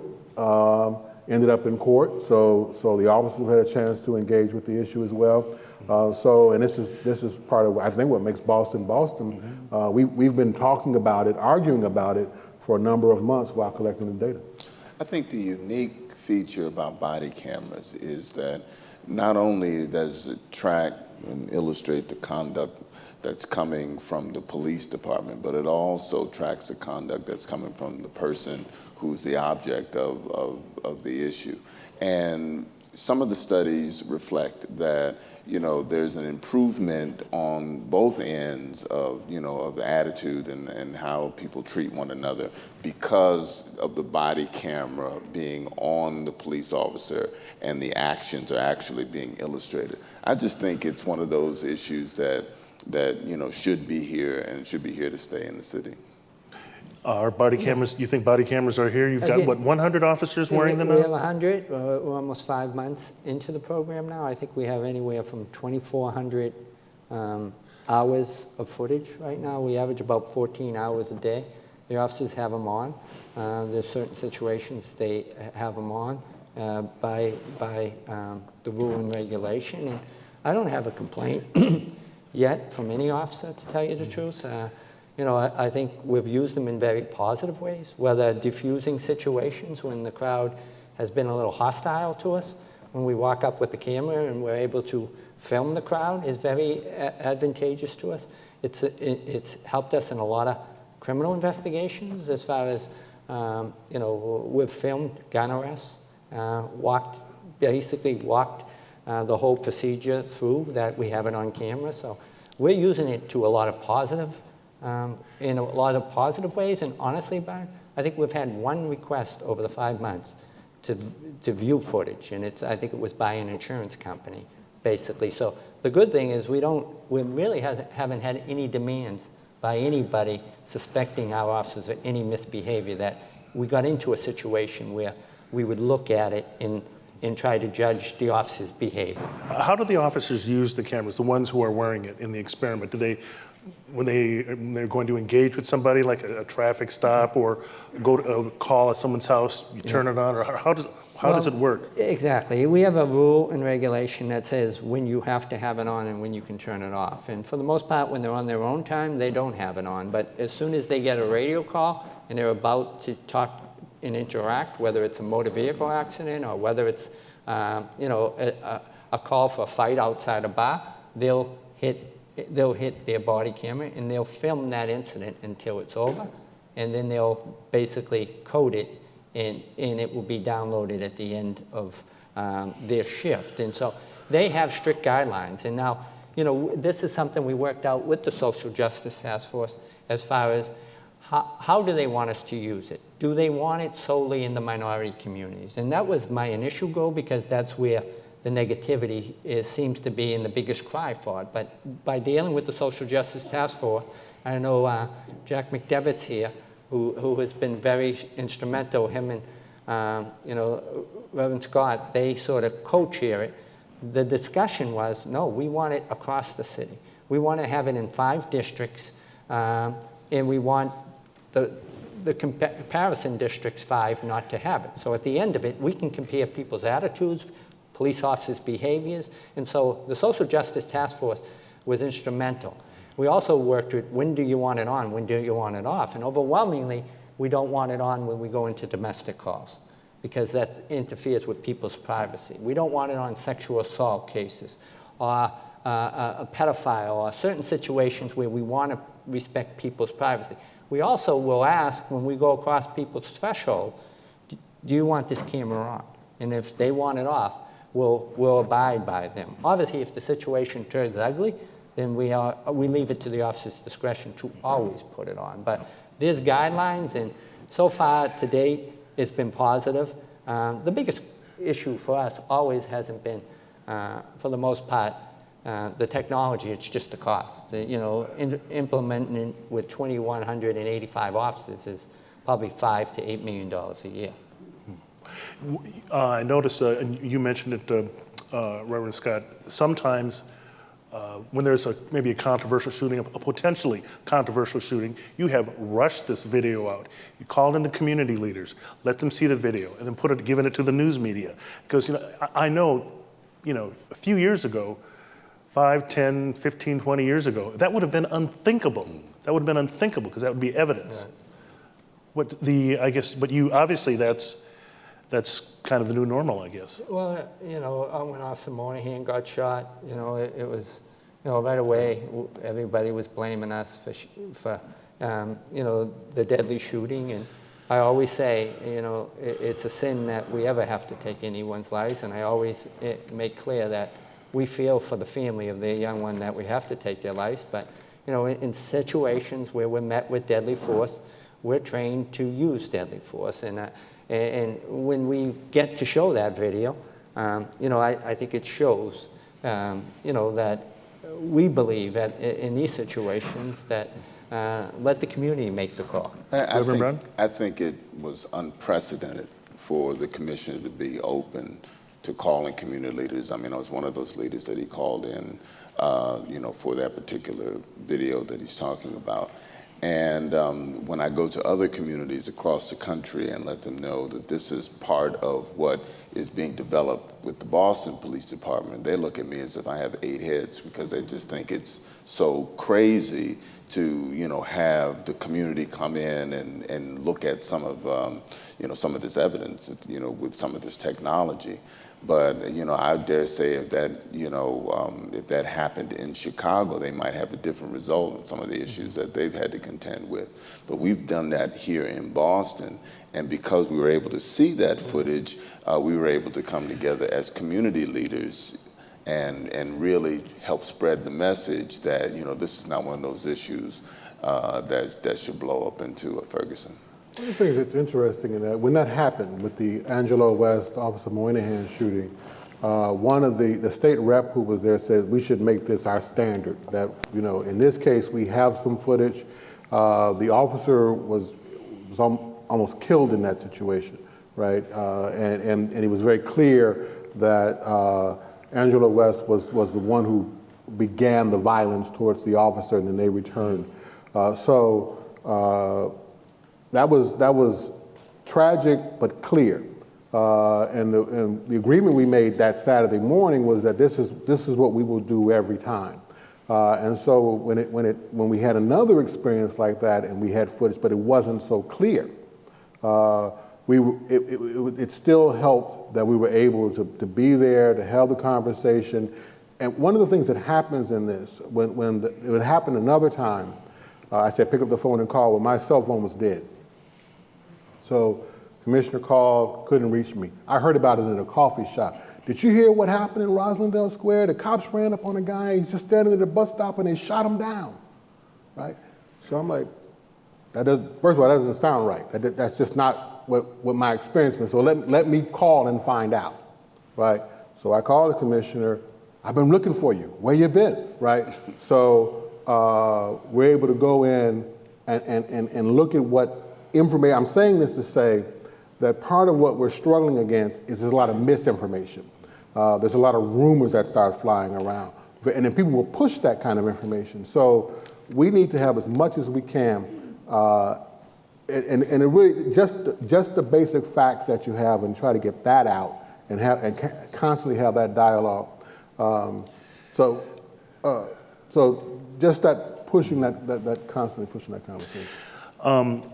ended up in court. So the officers had a chance to engage with the issue as well. And this is part of, I think, what makes Boston Boston. We've been talking about it, arguing about it for a number of months while collecting the data. I think the unique feature about body cameras is that not only does it track and illustrate the conduct that's coming from the police department, but it also tracks the conduct that's coming from the person who's the object of the issue. And some of the studies reflect that, you know, there's an improvement on both ends of, you know, of the attitude and how people treat one another because of the body camera being on the police officer and the actions are actually being illustrated. I just think it's one of those issues that you know, should be here and should be here to stay in the city. Are body cameras, you think body cameras are here? You've got, what, 100 officers wearing them now? We have 100. We're almost 5 months into the program now. I think we have anywhere from 2,400 hours of footage right now. We average about 14 hours a day. The officers have them on. There's certain situations they have them on by the rule and regulation. And I don't have a complaint yet from any officer, to tell you the truth. You know, I think we've used them in very positive ways, whether diffusing situations when the crowd has been a little hostile to us. When we walk up with the camera and we're able to film the crowd is very advantageous to us. It's helped us in a lot of criminal investigations as far as, you know, we've filmed gun arrests, basically walked the whole procedure through that we have it on camera. So we're using it to a lot of positive, in a lot of positive ways. And honestly, Byron, I think we've had one request over the 5 months to view footage, and I think it was by an insurance company, basically. So the good thing is we really haven't had any demands by anybody suspecting our officers of any misbehavior, that we got into a situation where we would look at it and try to judge the officer's behavior. How do the officers use the cameras, the ones who are wearing it in the experiment? Do they, when they're going to engage with somebody, like a traffic stop, or go to a call at someone's house, you turn it on, or how does it work? Exactly. We have a rule and regulation that says when you have to have it on and when you can turn it off. And for the most part, when they're on their own time, they don't have it on. But as soon as they get a radio call and they're about to talk and interact, whether it's a motor vehicle accident or whether it's a call for a fight outside a bar, they'll hit their body camera and they'll film that incident until it's over, and then they'll basically code it, and it will be downloaded at the end of their shift. And so they have strict guidelines. And now, this is something we worked out with the Social Justice Task Force as far as how do they want us to use it? Do they want it solely in the minority communities? And that was my initial goal, because that's where the negativity seems to be in the biggest cry for it. But by dealing with the Social Justice Task Force, I know Jack McDevitt's here, who has been very instrumental. Him and Reverend Scott, they sort of co-chair it. The discussion was, no, we want it across the city. We want to have it in 5 districts, and we want the comparison districts 5 not to have it. So at the end of it, we can compare people's attitudes, police officers' behaviors, and so the Social Justice Task Force was instrumental. We also worked with, when do you want it on, when do you want it off? And overwhelmingly, we don't want it on when we go into domestic calls, because that interferes with people's privacy. We don't want it on sexual assault cases, or a pedophile, or certain situations where we want to respect people's privacy. We also will ask, when we go across people's threshold, do you want this camera on? And if they want it off, we'll abide by them. Obviously, if the situation turns ugly, then we leave it to the officer's discretion to always put it on. But there's guidelines, and so far to date, it's been positive. The biggest issue for us always hasn't been, for the most part, the technology. It's just the cost. Implementing it with 2,185 officers is probably $5 to $8 million a year. I noticed, and you mentioned it, Reverend Scott, sometimes when there's maybe a controversial shooting, a potentially controversial shooting, you have rushed this video out. You called in the community leaders, let them see the video, and then given it to the news media. Because I know, a few years ago, 5, 10, 15, 20 years ago, that would have been unthinkable. That would have been unthinkable, because that would be evidence. Right. But obviously that's kind of the new normal, I guess. Well, when Officer Monahan got shot, it was, right away, everybody was blaming us for the deadly shooting. And I always say, it's a sin that we ever have to take anyone's lives. And I always make clear that we feel for the family of the young one that we have to take their lives. But, in situations where we're met with deadly force, we're trained to use deadly force. And when we get to show that video, I think it shows, that we believe that in these situations that let the community make the call. I think it was unprecedented for the commissioner to be open to calling community leaders. I mean, I was one of those leaders that he called in, for that particular video that he's talking about. And when I go to other communities across the country and let them know that this is part of what is being developed with the Boston Police Department, they look at me as if I have 8 heads, because they just think it's so crazy to, have the community come in and look at some of, some of this evidence, with some of this technology. But, I dare say if that happened in Chicago, they might have a different result in some of the issues that they've had to contend with. But we've done that here in Boston. And because we were able to see that footage, we were able to come together as community leaders and really help spread the message that, this is not one of those issues that should blow up into a Ferguson. One of the things that's interesting in that, when that happened with the Angelo West, Officer Moynihan shooting, one of the state rep who was there said we should make this our standard, that, in this case, we have some footage. The officer was almost killed in that situation, right? And he was very clear that Angelo West was the one who began the violence towards the officer, and then they returned. That was tragic but clear, and the agreement we made that Saturday morning was that this is what we will do every time. And so when we had another experience like that and we had footage, but it wasn't so clear, it still helped that we were able to be there, to have the conversation. And one of the things that happens in this, when it would happen another time, I said pick up the phone and call. Well, my cell phone was dead. So commissioner called, couldn't reach me. I heard about it in a coffee shop. Did you hear what happened in Roslindale Square? The cops ran up on a guy, he's just standing at the bus stop and they shot him down, right? So I'm like, first of all, that doesn't sound right. That's just not what my experience was. So let me call and find out, right? So I called the commissioner, I've been looking for you, where you been, right? So we're able to go in and look at what information. I'm saying this to say that part of what we're struggling against is there's a lot of misinformation. There's a lot of rumors that start flying around. And then people will push that kind of information. So we need to have as much as we can, and it really, just the basic facts that you have, and try to get that out and constantly have that dialogue. So just that pushing that constantly pushing that conversation.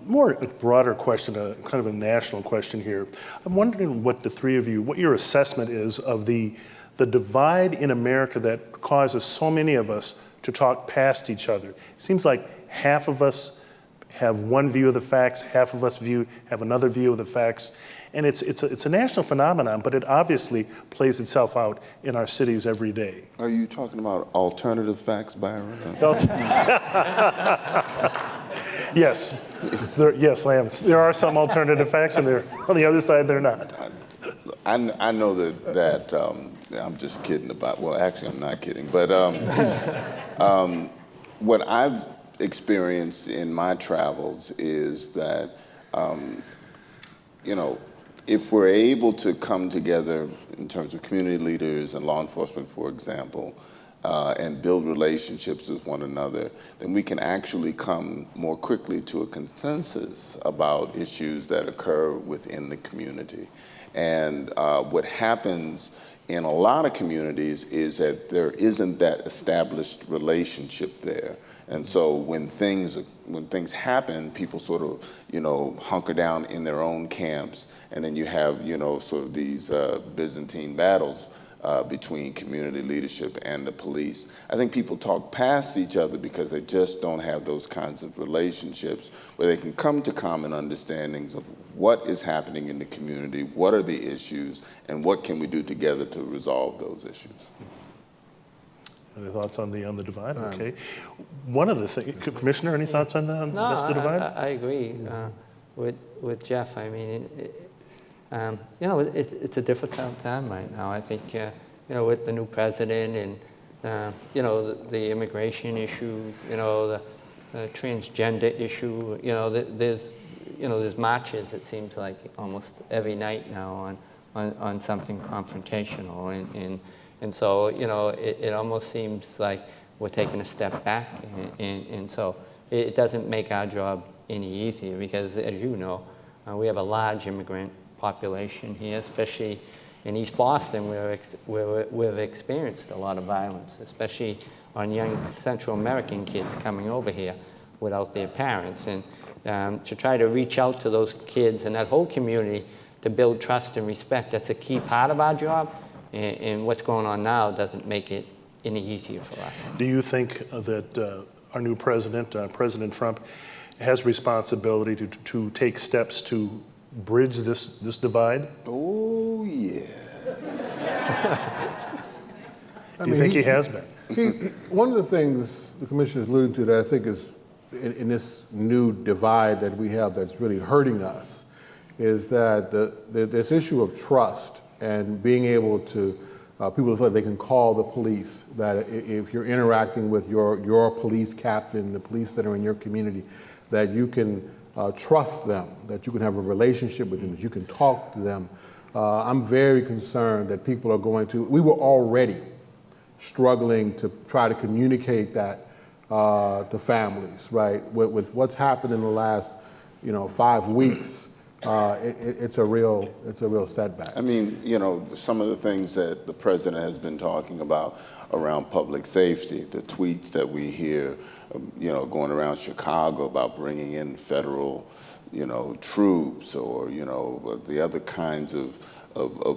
More a broader question, kind of a national question here. I'm wondering what the three of you, what your assessment is of the divide in America that causes so many of us to talk past each other. It seems like half of us have one view of the facts, half of us have another view of the facts. And it's a national phenomenon, but it obviously plays itself out in our cities every day. Are you talking about alternative facts, Byron? Yes, yes, I am. There are some alternative facts, and on the other side, they're not. I know that I'm just kidding about, well, actually, I'm not kidding, but what I've experienced in my travels is that, if we're able to come together in terms of community leaders and law enforcement, for example, and build relationships with one another, then we can actually come more quickly to a consensus about issues that occur within the community. And what happens in a lot of communities is that there isn't that established relationship there. And so when things happen, people sort of, hunker down in their own camps, and then you have, sort of these Byzantine battles between community leadership and the police. I think people talk past each other because they just don't have those kinds of relationships where they can come to common understandings of what is happening in the community, what are the issues, and what can we do together to resolve those issues. Any thoughts on the divide? Okay. One of the things, Commissioner, any thoughts on the divide? I agree with Jeff. I mean, it's a difficult time right now. I think, with the new president and, the immigration issue, the transgender issue, there's marches, it seems like, almost every night now on something confrontational. And so, it almost seems like we're taking a step back. And so it doesn't make our job any easier because, as you know, we have a large immigrant population here, especially in East Boston, where we've experienced a lot of violence, especially on young Central American kids coming over here without their parents. And to try to reach out to those kids and that whole community to build trust and respect, that's a key part of our job. And what's going on now doesn't make it any easier for us. Do you think that our new president, President Trump, has responsibility to take steps to bridge this divide? Oh, yes. Do you think he has been? One of the things the commissioner is alluding to that I think is in this new divide that we have that's really hurting us is that this issue of trust and being able to, people feel like they can call the police, that if you're interacting with your police captain, the police that are in your community, that you can trust them, that you can have a relationship with them, that you can talk to them. I'm very concerned that people are going to, we were already struggling to try to communicate that to families, right? With what's happened in the last, 5 weeks, it's a real setback. I mean, some of the things that the president has been talking about around public safety, the tweets that we hear, going around Chicago about bringing in federal, troops or, the other kinds of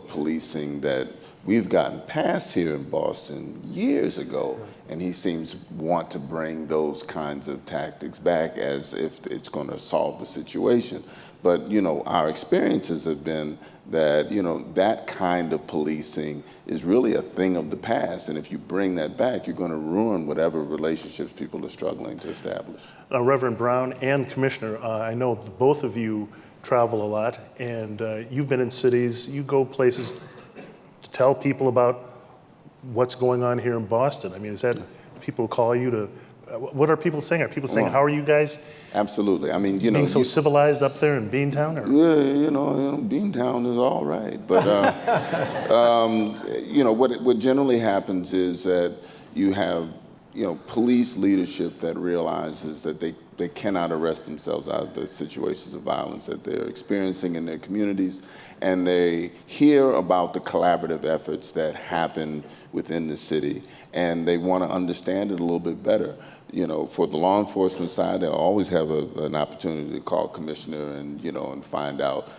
policing that we've gotten past here in Boston years ago, and he seems to want to bring those kinds of tactics back as if it's going to solve the situation. But, our experiences have been that, that kind of policing is really a thing of the past, and if you bring that back, you're going to ruin whatever relationships people are struggling to establish. Reverend Brown and Commissioner, I know both of you travel a lot, and you've been in cities, you go places to tell people about what's going on here in Boston. I mean, is that people call you to, what are people saying? Are people saying, how are you guys? Absolutely. I mean, being so civilized up there in Beantown? Or? Yeah, Beantown is all right. But, what generally happens is that you have, police leadership that realizes that they cannot arrest themselves out of the situations of violence that they're experiencing in their communities, and they hear about the collaborative efforts that happen within the city, and they want to understand it a little bit better. For the law enforcement side, they'll always have an opportunity to call commissioner and find out,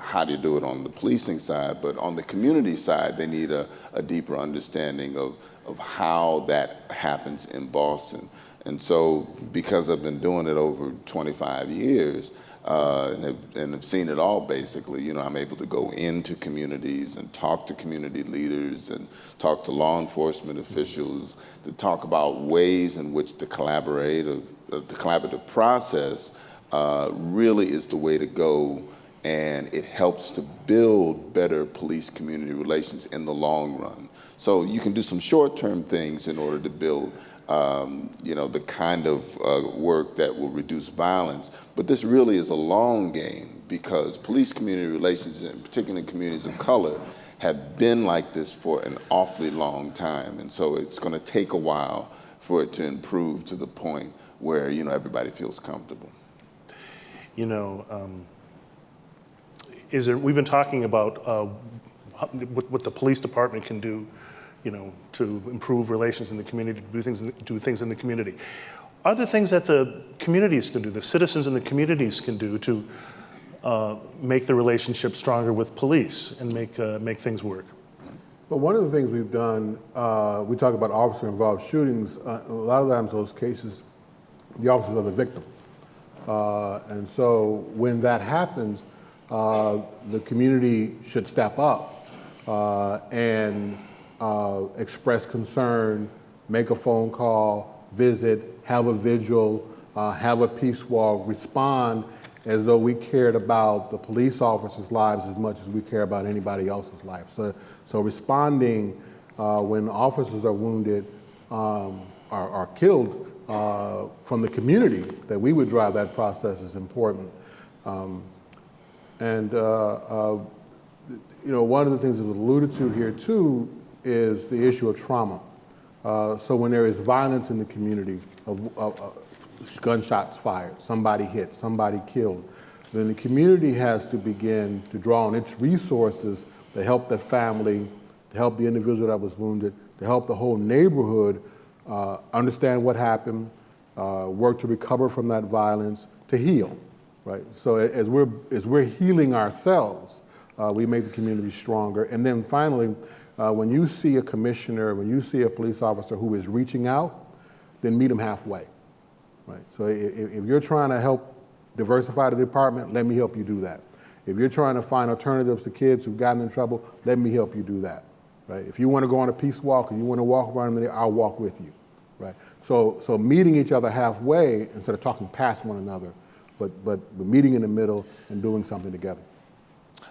how do you do it on the policing side. But on the community side, they need a deeper understanding of how that happens in Boston. And so, because I've been doing it over 25 years, and have seen it all basically, I'm able to go into communities and talk to community leaders and talk to law enforcement officials to talk about ways in which the collaborative process really is the way to go, and it helps to build better police-community relations in the long run. So you can do some short-term things in order to build the kind of work that will reduce violence. But this really is a long game, because police-community relations, in particular in communities of color, have been like this for an awfully long time. And so it's going to take a while for it to improve to the point where, everybody feels comfortable. We've been talking about what the police department can do, to improve relations in the community, to do things in the community. Are there things that the communities can do, the citizens in the communities can do to make the relationship stronger with police and make things work? But one of the things we've done, we talk about officer-involved shootings. A lot of times those cases, the officers are the victim. And so when that happens, the community should step up and express concern, make a phone call, visit, have a vigil, have a peace walk, respond as though we cared about the police officers' lives as much as we care about anybody else's life. So responding when officers are wounded are killed from the community, that we would drive that process is important. One of the things that was alluded to here too is the issue of trauma. So when there is violence in the community, gunshots fired, somebody hit, somebody killed, then the community has to begin to draw on its resources to help the family, to help the individual that was wounded, to help the whole neighborhood understand what happened, work to recover from that violence, to heal, right? So as we're healing ourselves, we make the community stronger. And then finally, when you see a commissioner, when you see a police officer who is reaching out, then meet them halfway, right? So if you're trying to help diversify the department, let me help you do that. If you're trying to find alternatives to kids who've gotten in trouble, let me help you do that, right? If you want to go on a peace walk and you want to walk around there, I'll walk with you, right? So meeting each other halfway instead of talking past one another, but meeting in the middle and doing something together.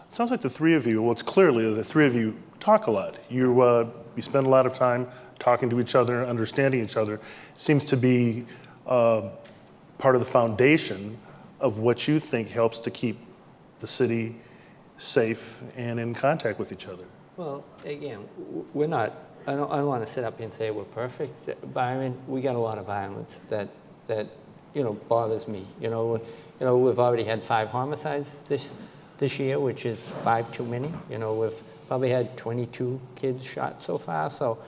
Sounds like the three of you, well, it's clearly the three of you talk a lot. You spend a lot of time talking to each other, understanding each other. Seems to be part of the foundation of what you think helps to keep the city safe and in contact with each other. Well, again, we're not, I don't want to sit up here and say we're perfect, Byron. We got a lot of violence that bothers me. We've already had 5 homicides this year, which is 5 too many. We've probably had 22 kids shot so far. So,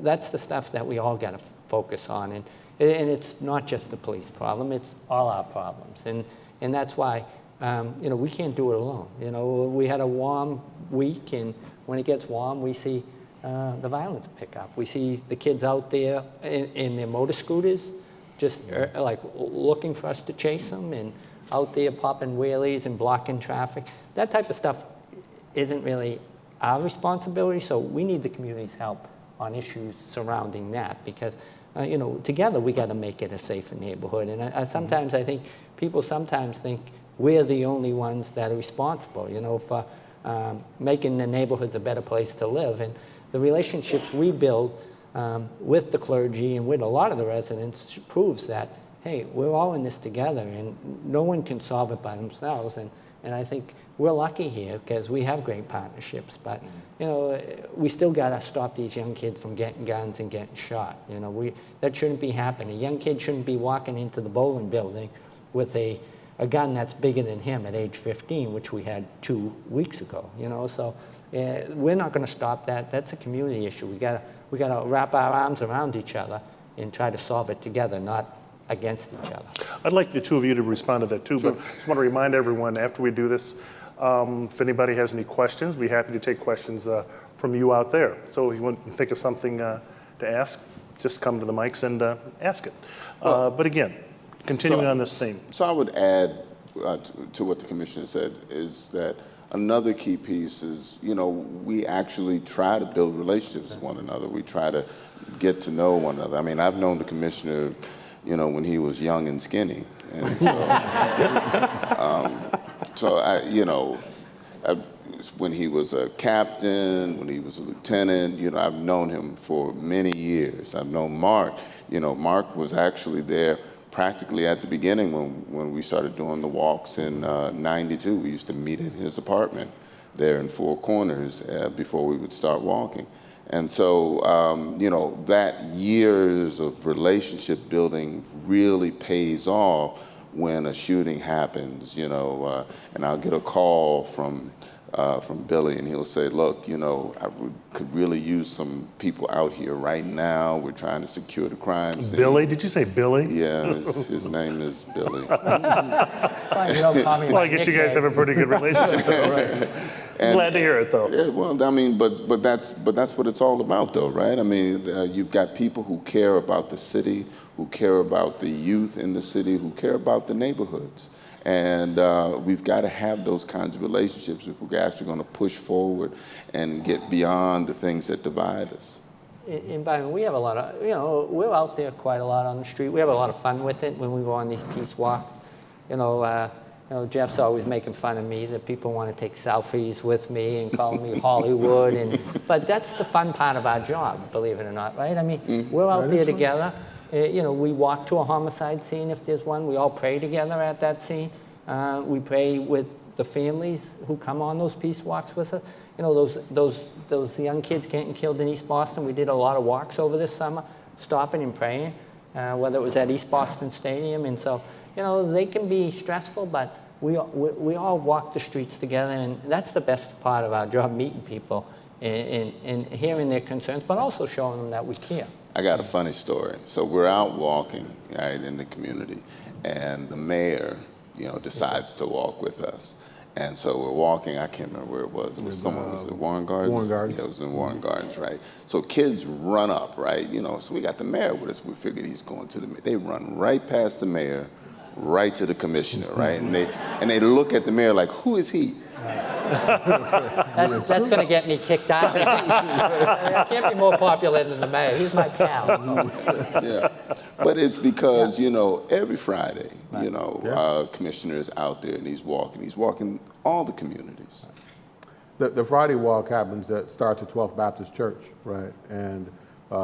that's the stuff that we all got to focus on. And it's not just the police problem, it's all our problems. And that's why, we can't do it alone. We had a warm week, and when it gets warm, we see the violence pick up. We see the kids out there in their motor scooters, just like looking for us to chase them, and out there popping wheelies and blocking traffic. That type of stuff isn't really our responsibility, so we need the community's help on issues surrounding that, because together we got to make it a safer neighborhood. And I think people sometimes think we're the only ones that are responsible, for making the neighborhoods a better place to live. And the relationships we build with the clergy and with a lot of the residents proves that, hey, we're all in this together, and no one can solve it by themselves. And I think we're lucky here because we have great partnerships. But we still got to stop these young kids from getting guns and getting shot. That shouldn't be happening. A young kid shouldn't be walking into the bowling building with a gun that's bigger than him at age 15, which we had 2 weeks ago. So we're not going to stop that. That's a community issue. We got to wrap our arms around each other and try to solve it together, not against each other. I'd like the two of you to respond to that too, Sure. but I just want to remind everyone after we do this, if anybody has any questions, we'd be happy to take questions from you out there. So if you want to think of something to ask, just come to the mics and ask it. But again, continuing on this theme. So I would add to what the commissioner said is that another key piece is, we actually try to build relationships with one another. We try to get to know one another. I mean, I've known the commissioner, when he was young and skinny. And so, when he was a captain, when he was a lieutenant, I've known him for many years. I've known Mark. Mark was actually there practically at the beginning when we started doing the walks in '92. We used to meet at his apartment there in Four Corners before we would start walking. And so, that years of relationship building really pays off when a shooting happens, and I'll get a call from Billy, and he'll say, look, could really use some people out here right now. We're trying to secure the crime scene. Billy? Did you say Billy? Yeah, his name is Billy. Well, I guess you guys have a pretty good relationship, though, right? Glad to hear it, though. Yeah, well, I mean, but that's what it's all about, though, right? I mean, you've got people who care about the city, who care about the youth in the city, who care about the neighborhoods. And we've got to have those kinds of relationships if we're actually going to push forward and get beyond the things that divide us. In Byron, we have a lot of, we're out there quite a lot on the street. We have a lot of fun with it when we go on these peace walks. Jeff's always making fun of me that people want to take selfies with me and call me Hollywood. But that's the fun part of our job, believe it or not, right? I mean, we're out there together. We walk to a homicide scene if there's one. We all pray together at that scene. We pray with the families who come on those peace walks with us. Those young kids getting killed in East Boston. We did a lot of walks over this summer, stopping and praying, whether it was at East Boston Stadium. And so, they can be stressful, but we all walk the streets together, and that's the best part of our job, meeting people and hearing their concerns, but also showing them that we care. I got a funny story. So we're out walking, right, in the community, and the mayor, decides to walk with us. And so we're walking, I can't remember where it was. It was was it Warren Gardens? Warren Gardens. Yeah, it was in Warren Gardens, right? So kids run up, right? So we got the mayor with us. We figured he's going to they run right past the mayor, right to the commissioner, right? And they look at the mayor like, who is he? That's going to get me kicked out. I can't be more popular than the mayor. He's my pal. So. Yeah, but it's because, you know, every Friday, you know, our commissioner is out there and he's walking all the communities. The Friday walk starts at 12th Baptist Church, right? And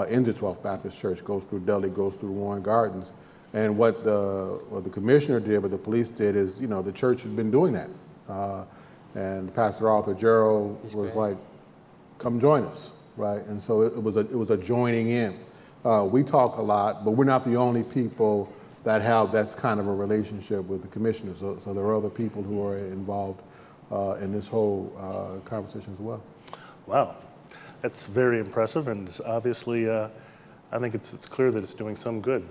ends at 12th Baptist Church, goes through Dudley, goes through Warren Gardens. And what the commissioner did, what the police did is, you know, the church had been doing that. And Pastor Arthur Gerald was like, come join us, right? And so it was a joining in. We talk a lot, but we're not the only people that have that kind of a relationship with the commissioner. So there are other people who are involved in this whole conversation as well. Wow, that's very impressive, and it's obviously, I think it's clear that it's doing some good.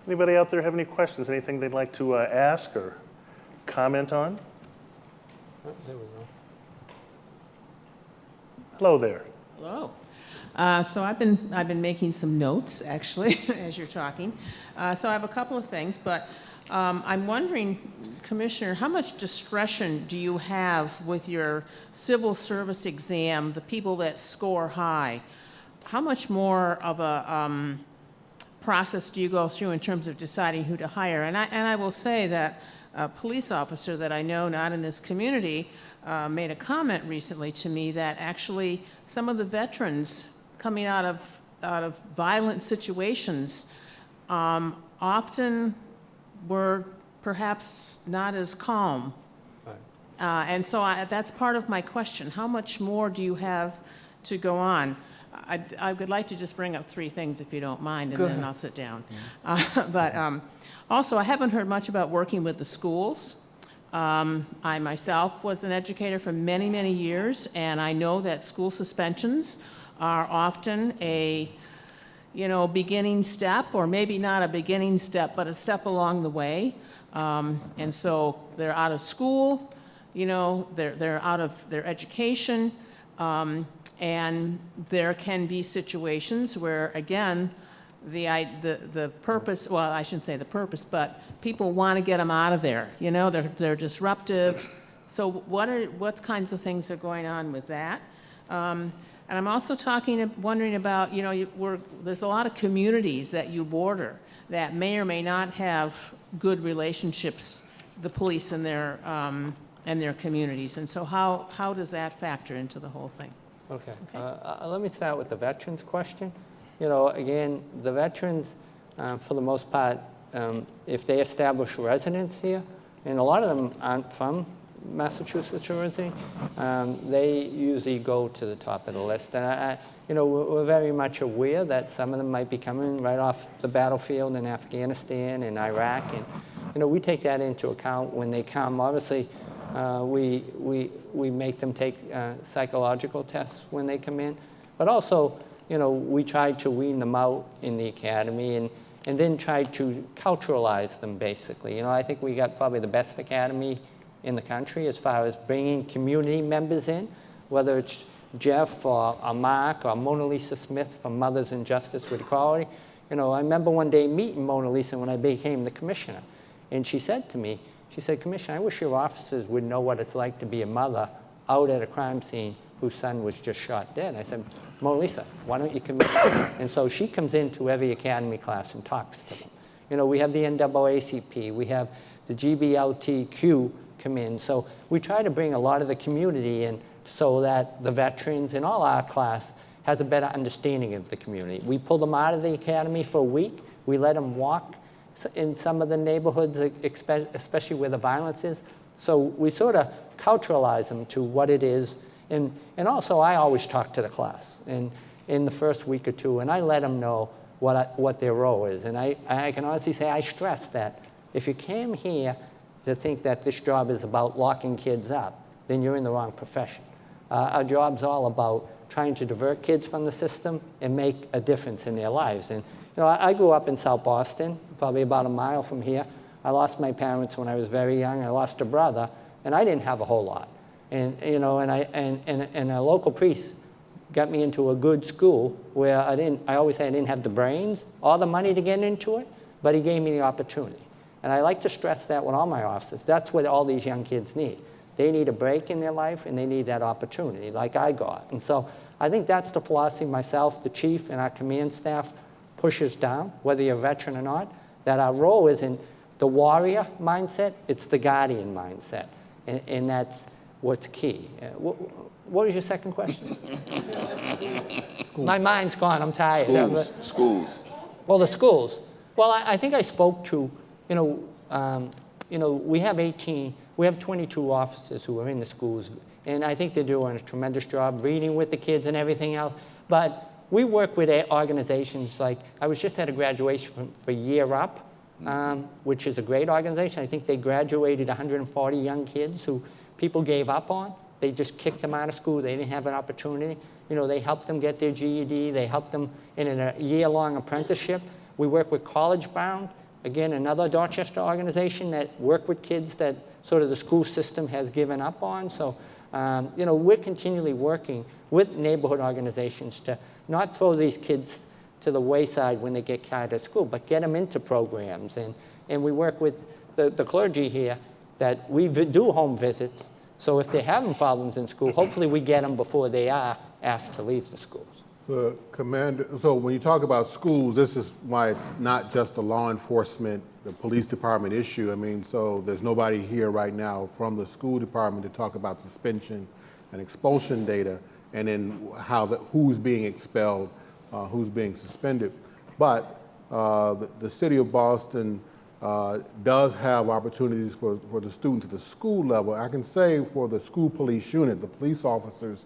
Anybody out there have any questions, anything they'd like to ask or comment on? Oh, there we go. Hello there. Hello. So I've been making some notes, actually, as you're talking. So I have a couple of things, but I'm wondering, Commissioner, how much discretion do you have with your civil service exam, the people that score high? How much more of a process do you go through in terms of deciding who to hire? And I will say that a police officer that I know, not in this community, made a comment recently to me that actually some of the veterans coming out of violent situations often were perhaps not as calm. Right. And so that's part of my question. How much more do you have to go on? I would like to just bring up three things, if you don't mind, and then I'll sit down. But also, I haven't heard much about working with the schools. I myself was an educator for many, many years, and I know that school suspensions are often a, beginning step, or maybe not a beginning step, but a step along the way. And so they're out of school, they're out of their education, and there can be situations where, again, the purpose, well, I shouldn't say the purpose, but people want to get them out of there. They're disruptive. So what kinds of things are going on with that? And I'm also wondering about, there's a lot of communities that you border that may or may not have good relationships, the police and their communities. And so how does that factor into the whole thing? Okay. Let me start with the veterans question. Again, the veterans, for the most part, if they establish residence here, and a lot of them aren't from Massachusetts or anything, they usually go to the top of the list. And we're very much aware that some of them might be coming right off the battlefield in Afghanistan and Iraq, and we take that into account when they come. Obviously, we make them take psychological tests when they come in, but also, we try to wean them out in the academy and then try to culturalize them, basically. I think we got probably the best academy in the country as far as bringing community members in, whether it's Jeff or Mark or Mona Lisa Smith from Mothers in Justice with Equality. I remember one day meeting Mona Lisa when I became the commissioner, and she said to me, Commissioner, I wish your officers would know what it's like to be a mother out at a crime scene whose son was just shot dead. I said, Mona Lisa, why don't you come in? And so she comes into every academy class and talks to them. We have the NAACP, we have the GBLTQ come in. So we try to bring a lot of the community in so that the veterans in all our class has a better understanding of the community. We pull them out of the academy for a week. We let them walk in some of the neighborhoods, especially where the violence is. So we sort of culturalize them to what it is. And also, I always talk to the class in the first week or two, and I let them know what their role is. And I can honestly say I stress that if you came here to think that this job is about locking kids up, then you're in the wrong profession. Our job's all about trying to divert kids from the system and make a difference in their lives. And I grew up in South Boston, probably about a mile from here. I lost my parents when I was very young. I lost a brother, and I didn't have a whole lot. And a local priest got me into a good school where I always say I didn't have the brains or the money to get into it, but he gave me the opportunity. And I like to stress that with all my officers. That's what all these young kids need. They need a break in their life, and they need that opportunity, like I got. And so I think that's the philosophy myself, the chief, and our command staff pushes down, whether you're a veteran or not, that our role isn't the warrior mindset, it's the guardian mindset. And that's what's key. What was your second question? My mind's gone, I'm tired. Schools. Well, the schools. Well, I think I spoke to, we have 22 officers who are in the schools, and I think they're doing a tremendous job reading with the kids and everything else. But we work with organizations like, I was just at a graduation for Year Up, which is a great organization. I think they graduated 140 young kids who people gave up on. They just kicked them out of school. They didn't have an opportunity. They helped them get their GED. They helped them in a year-long apprenticeship. We work with College Bound, again, another Dorchester organization that work with kids that sort of the school system has given up on. So, we're continually working with neighborhood organizations to not throw these kids to the wayside when they get kicked out of school, but get them into programs. And we work with the clergy here that we do home visits. So if they're having problems in school, hopefully we get them before they are asked to leave the schools. Commander, so when you talk about schools, this is why it's not just a law enforcement, the police department issue. I mean, so there's nobody here right now from the school department to talk about suspension and expulsion data, and then who's being expelled, who's being suspended. But the city of Boston does have opportunities for the students at the school level. I can say for the school police unit, the police officers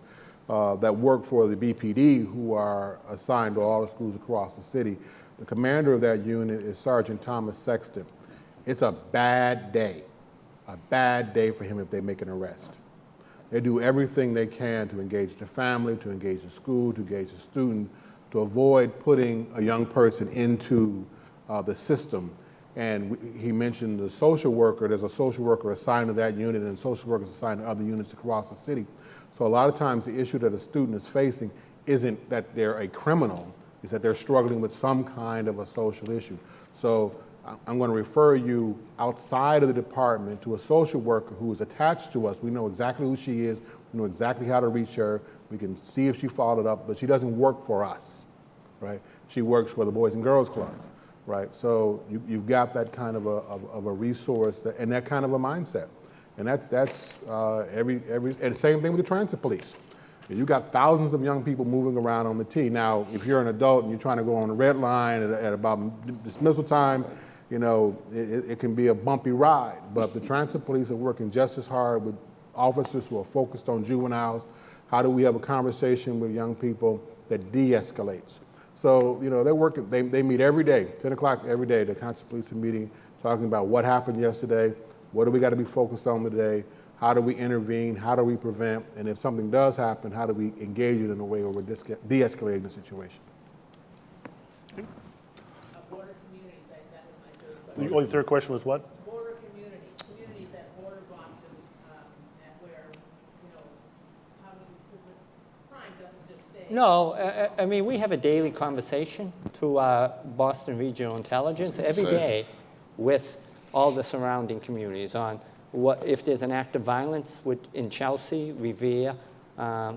that work for the BPD who are assigned to all the schools across the city, the commander of that unit is Sergeant Thomas Sexton. It's a bad day for him if they make an arrest. They do everything they can to engage the family, to engage the school, to engage the student, to avoid putting a young person into the system. And he mentioned the social worker. There's a social worker assigned to that unit and social workers assigned to other units across the city. So a lot of times the issue that a student is facing isn't that they're a criminal, it's that they're struggling with some kind of a social issue. So I'm going to refer you outside of the department to a social worker who is attached to us. We know exactly who she is. We know exactly how to reach her. We can see if she followed up, but she doesn't work for us, right? She works for the Boys and Girls Club, right? So you've got that kind of a resource and that kind of a mindset. And that's and the same thing with the transit police. You got thousands of young people moving around on the T. Now, if you're an adult and you're trying to go on the red line at about dismissal time, it can be a bumpy ride. But the transit police are working just as hard with officers who are focused on juveniles. How do we have a conversation with young people that de-escalates? So, they're working, they meet every day, 10 o'clock every day, the transit police are meeting, talking about what happened yesterday, what do we got to be focused on today, how do we intervene, how do we prevent, and if something does happen, how do we engage it in a way where we're de-escalating the situation? Border communities, that was my third question. The only third question was what? Border communities that border Boston, where, how do crime doesn't just stay. No, I mean, we have a daily conversation through our Boston Regional Intelligence every day with all the surrounding communities on what if there's an act of violence in Chelsea, Revere,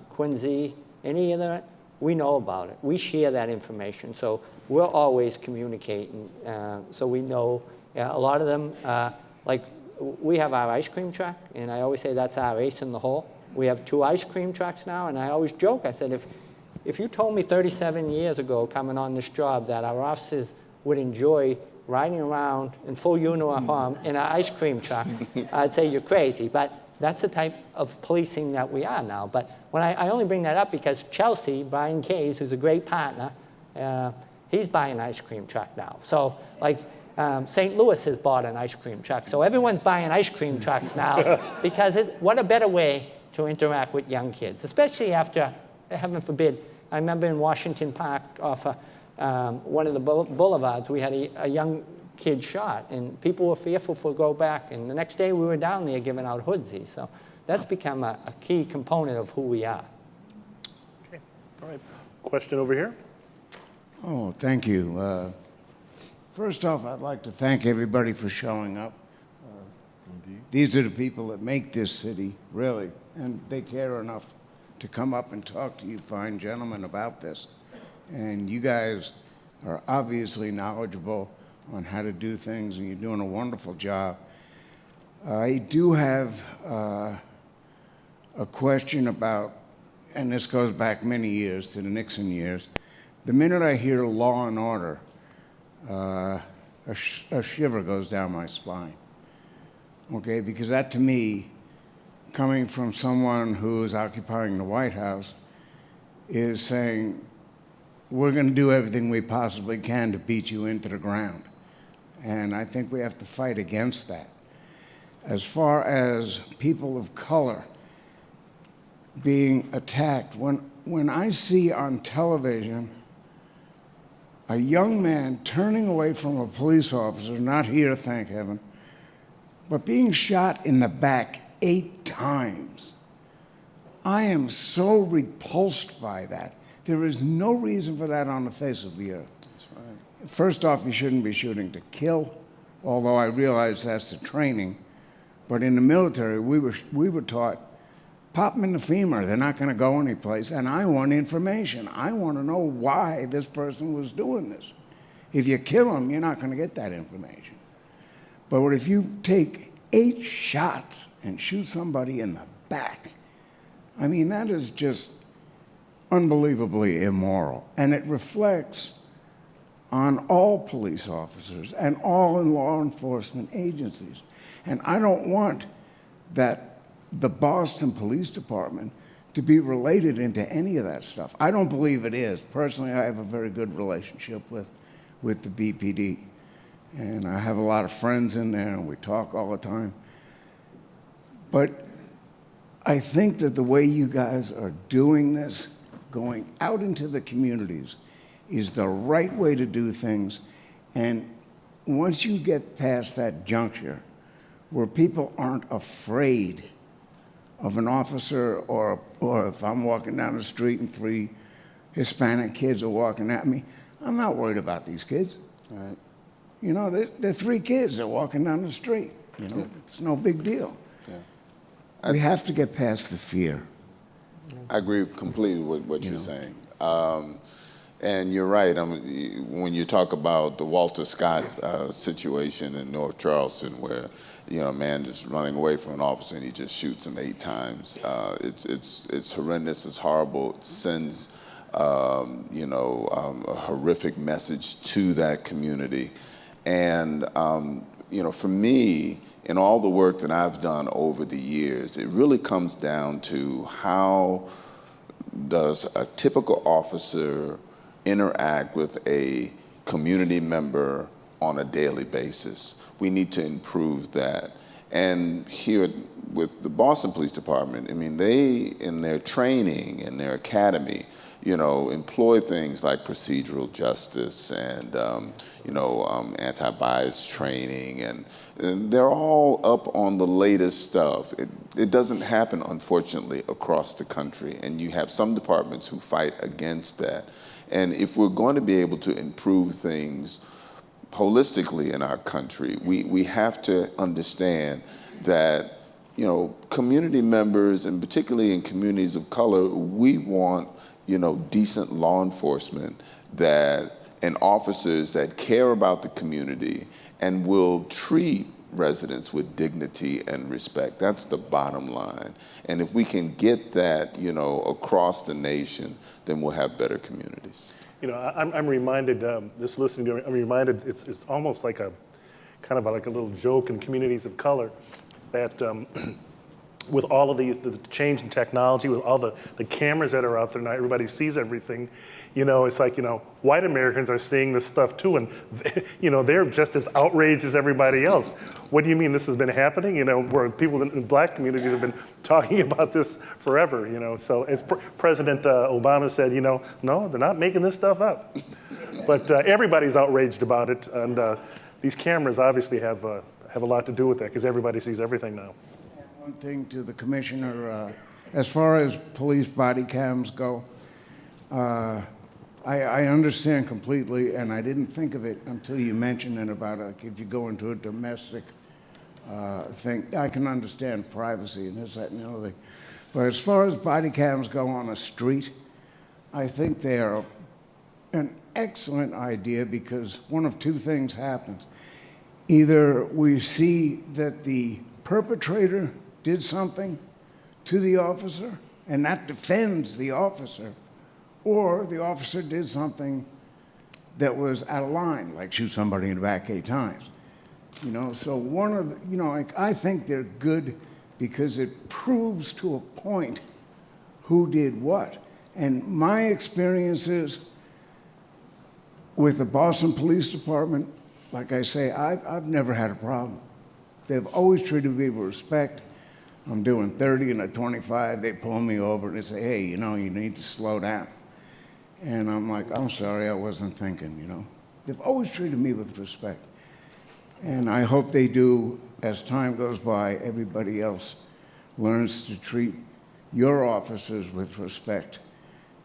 Quincy, any of that, we know about it. We share that information, so we're always communicating. So we know a lot of them, like we have our ice cream truck, and I always say that's our ace in the hole. We have 2 ice cream trucks now, and I always joke, I said, if you told me 37 years ago coming on this job that our officers would enjoy riding around in full uniform in an ice cream truck, I'd say you're crazy. But that's the type of policing that we are now. But when I only bring that up because Chelsea, Brian Case, who's a great partner, he's buying an ice cream truck now. So like St. Louis has bought an ice cream truck. So everyone's buying ice cream trucks now because what a better way to interact with young kids, especially after, heaven forbid, I remember in Washington Park off one of the boulevards, we had a young kid shot, and people were fearful to go back. And the next day we were down there giving out hoodsies. So that's become a key component of who we are. Okay, all right. Question over here. Oh, thank you. First off, I'd like to thank everybody for showing up, from These are the people that make this city, really, and they care enough to come up and talk to you fine gentlemen about this. And you guys are obviously knowledgeable on how to do things, and you're doing a wonderful job. I do have a question about, and this goes back many years to the Nixon years. The minute I hear law and order, a shiver goes down my spine. Okay, because that to me, coming from someone who is occupying the White House, is saying, we're going to do everything we possibly can to beat you into the ground. And I think we have to fight against that. As far as people of color being attacked, when I see on television a young man turning away from a police officer, not here, thank heaven, but being shot in the back 8 times, I am so repulsed by that. There is no reason for that on the face of the earth. That's right. First off, you shouldn't be shooting to kill, although I realize that's the training. But in the military, we were taught, pop them in the femur, they're not going to go anyplace, and I want information. I want to know why this person was doing this. If you kill them, you're not going to get that information. But what if you take 8 shots and shoot somebody in the back? I mean, that is just unbelievably immoral. And it reflects on all police officers and all in law enforcement agencies. And I don't want that the Boston Police Department to be related into any of that stuff. I don't believe it is. Personally, I have a very good relationship with the BPD. And I have a lot of friends in there, and we talk all the time. But I think that the way you guys are doing this, going out into the communities, is the right way to do things. And once you get past that juncture where people aren't afraid of an officer, or if I'm walking down the street and 3 Hispanic kids are walking at me, I'm not worried about these kids. Right. You know, they're 3 kids that are walking down the street. You know, it's no big deal. Yeah. We have to get past the fear. I agree completely with what you're saying. And you're right. I mean, when you talk about the Walter Scott situation in North Charleston, where a man just running away from an officer and he just shoots him 8 times, it's horrendous. It's horrible. It sends a horrific message to that community. And for me, in all the work that I've done over the years, it really comes down to how does a typical officer interact with a community member on a daily basis. We need to improve that. And here with the Boston Police Department, I mean, they, in their training, in their academy, employ things like procedural justice and, anti-bias training, and they're all up on the latest stuff. It doesn't happen, unfortunately, across the country, and you have some departments who fight against that. And if we're going to be able to improve things holistically in our country, we have to understand that, community members, and particularly in communities of color, we want decent law enforcement and officers that care about the community and will treat residents with dignity and respect. That's the bottom line. And if we can get that, across the nation, then we'll have better communities. I'm reminded, just listening to it, I'm reminded it's almost like a kind of like a little joke in communities of color that with all of the change in technology, with all the cameras that are out there now, everybody sees everything. It's like, white Americans are seeing this stuff too, and they're just as outraged as everybody else. What do you mean this has been happening? Where people in black communities have been talking about this forever. So as President Obama said, no, they're not making this stuff up. But everybody's outraged about it, and these cameras obviously have a lot to do with that because everybody sees everything now. One thing to the commissioner, as far as police body cams go, I understand completely, and I didn't think of it until you mentioned it about if you go into a domestic thing. I can understand privacy and this, that, and the other thing. But as far as body cams go on a street, I think they are an excellent idea because one of two things happens. Either we see that the perpetrator did something to the officer, and that defends the officer, or the officer did something that was out of line, like shoot somebody in the back 8 times. You know, so one of the, you know, like I think they're good because it proves to a point who did what. And my experiences with the Boston Police Department, like I say, I've never had a problem. They've always treated me with respect. I'm doing 30 and a 25, they pull me over and they say, hey, you know, you need to slow down. And I'm like, I'm sorry, I wasn't thinking, you know. They've always treated me with respect. And I hope they do, as time goes by, everybody else learns to treat your officers with respect.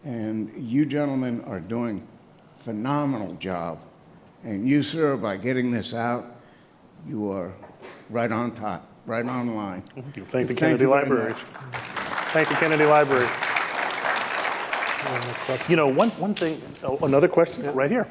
And you gentlemen are doing a phenomenal job. And you, sir, by getting this out, you are right on top, right on line. Thank you. Thank the Kennedy Library. Thank the Kennedy Library. You know, one thing, another question right here.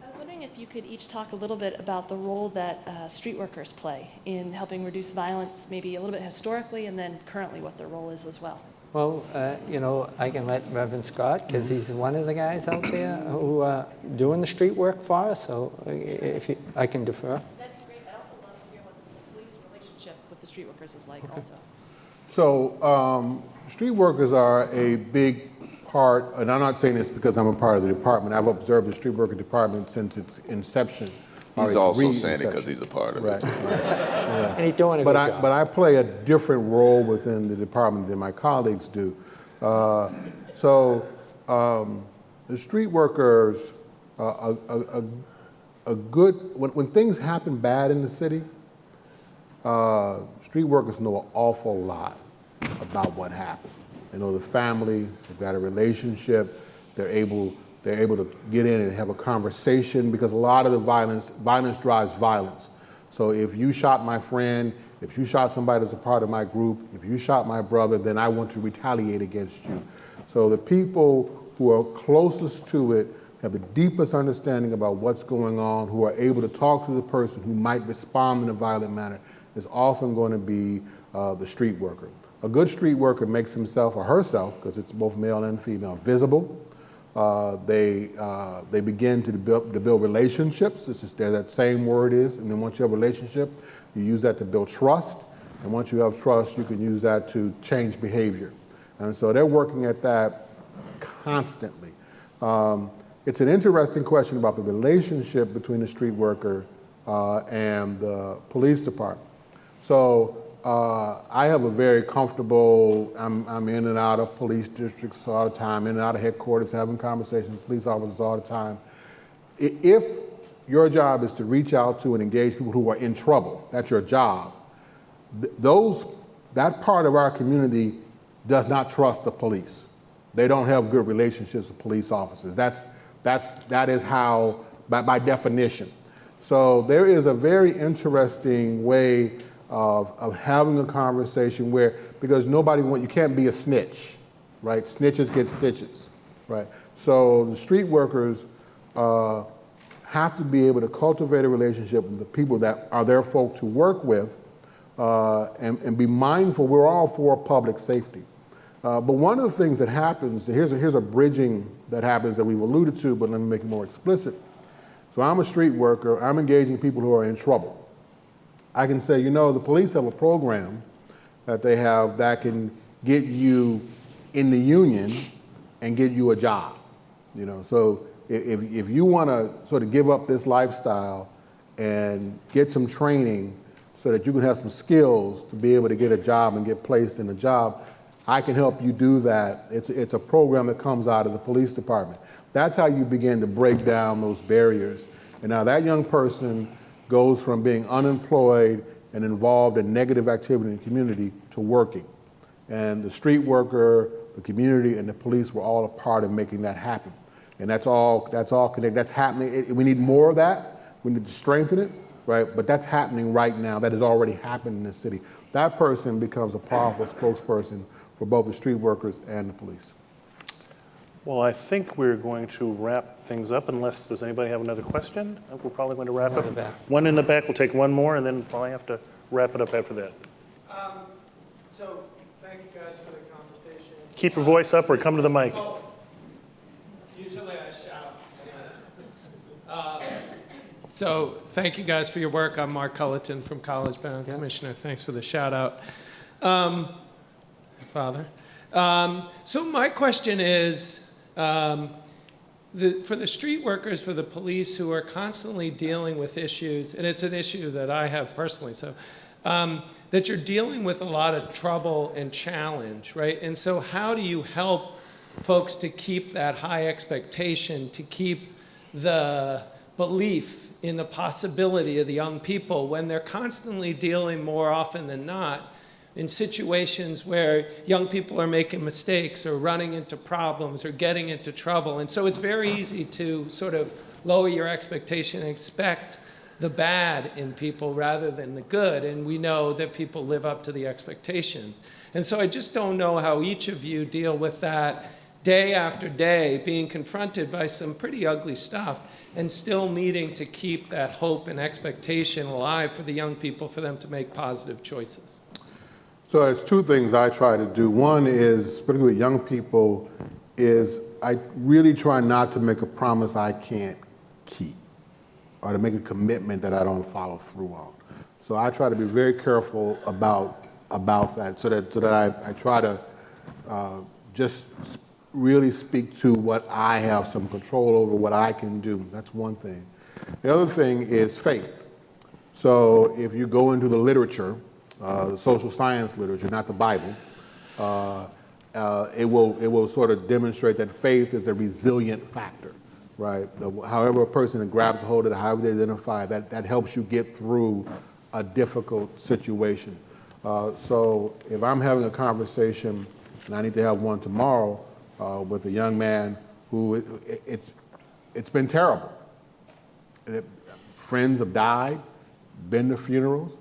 I was wondering if you could each talk a little bit about the role that streetworkers play in helping reduce violence, maybe a little bit historically, and then currently what their role is as well. Well, you know, I can let Reverend Scott, because he's one of the guys out there who are doing the street work for us, so if I can defer. That'd be great. I'd also love to hear what the police relationship with the streetworkers is like also. So street workers are a big part, and I'm not saying this because I'm a part of the department. I've observed the street worker department since its inception. He's also saying it because he's a part of it. And he's doing a good job. But I play a different role within the department than my colleagues do. The street workers, a good, when things happen bad in the city, street workers know an awful lot about what happened. They know the family, they've got a relationship, they're able to get in and have a conversation because a lot of the violence drives violence. So if you shot my friend, if you shot somebody that's a part of my group, if you shot my brother, then I want to retaliate against you. So the people who are closest to it have the deepest understanding about what's going on, who are able to talk to the person who might respond in a violent manner, is often going to be the street worker. A good street worker makes himself or herself, because it's both male and female, visible. They begin to build relationships. It's just there that same word is. And then once you have a relationship, you use that to build trust. And once you have trust, you can use that to change behavior. And so they're working at that constantly. It's an interesting question about the relationship between the street worker and the police department. So I have a very comfortable, I'm in and out of police districts all the time, in and out of headquarters, having conversations with police officers all the time. If your job is to reach out to and engage people who are in trouble, that's your job, that part of our community does not trust the police. They don't have good relationships with police officers. That is how, by definition. So there is a very interesting way of having a conversation where, because you can't be a snitch, right? Snitches get stitches, right? So the street workers have to be able to cultivate a relationship with the people that are their folk to work with and be mindful. We're all for public safety. But one of the things that happens, here's a bridging that happens that we've alluded to, but let me make it more explicit. So I'm a street worker, I'm engaging people who are in trouble. I can say, you know, the police have a program that they have that can get you in the union and get you a job. You know, so if you want to sort of give up this lifestyle and get some training so that you can have some skills to be able to get a job and get placed in a job, I can help you do that. It's a program that comes out of the police department. That's how you begin to break down those barriers. And now that young person goes from being unemployed and involved in negative activity in the community to working. And the street worker, the community, and the police were all a part of making that happen. And that's all connected. That's happening. We need more of that. We need to strengthen it. right? But that's happening right now. That has already happened in the city. That person becomes a powerful spokesperson for both the street workers and the police. Well, I think we're going to wrap things up unless, does anybody have another question? I think we're probably going to wrap up. in the back. One in the back, we'll take one more, and then probably have to wrap it up after that. So thank you guys for the conversation. Keep your voice up or come to the mic. Usually I shout. So thank you guys for your work. I'm Mark Culleton from College Bound. Commissioner, thanks for the shout out. Father. So my question is, for the street workers, for the police who are constantly dealing with issues, and it's an issue that I have personally, so that you're dealing with a lot of trouble and challenge, right? And so how do you help folks to keep that high expectation, to keep the belief in the possibility of the young people when they're constantly dealing more often than not in situations where young people are making mistakes or running into problems or getting into trouble. And so it's very easy to sort of lower your expectation and expect the bad in people rather than the good. And we know that people live up to the expectations. And so I just don't know how each of you deal with that day after day, being confronted by some pretty ugly stuff and still needing to keep that hope and expectation alive for the young people, for them to make positive choices. So it's two things I try to do. One is, particularly with young people, is I really try not to make a promise I can't keep or to make a commitment that I don't follow through on. So I try to be very careful about that so that I try to just really speak to what I have some control over, what I can do. That's one thing. The other thing is faith. So if you go into the literature, the social science literature, not the Bible, it will sort of demonstrate that faith is a resilient factor, right? However a person grabs a hold of it, however they identify, that helps you get through a difficult situation. So if I'm having a conversation, and I need to have one tomorrow, with a young man who it's been terrible. Friends have died, been to funerals,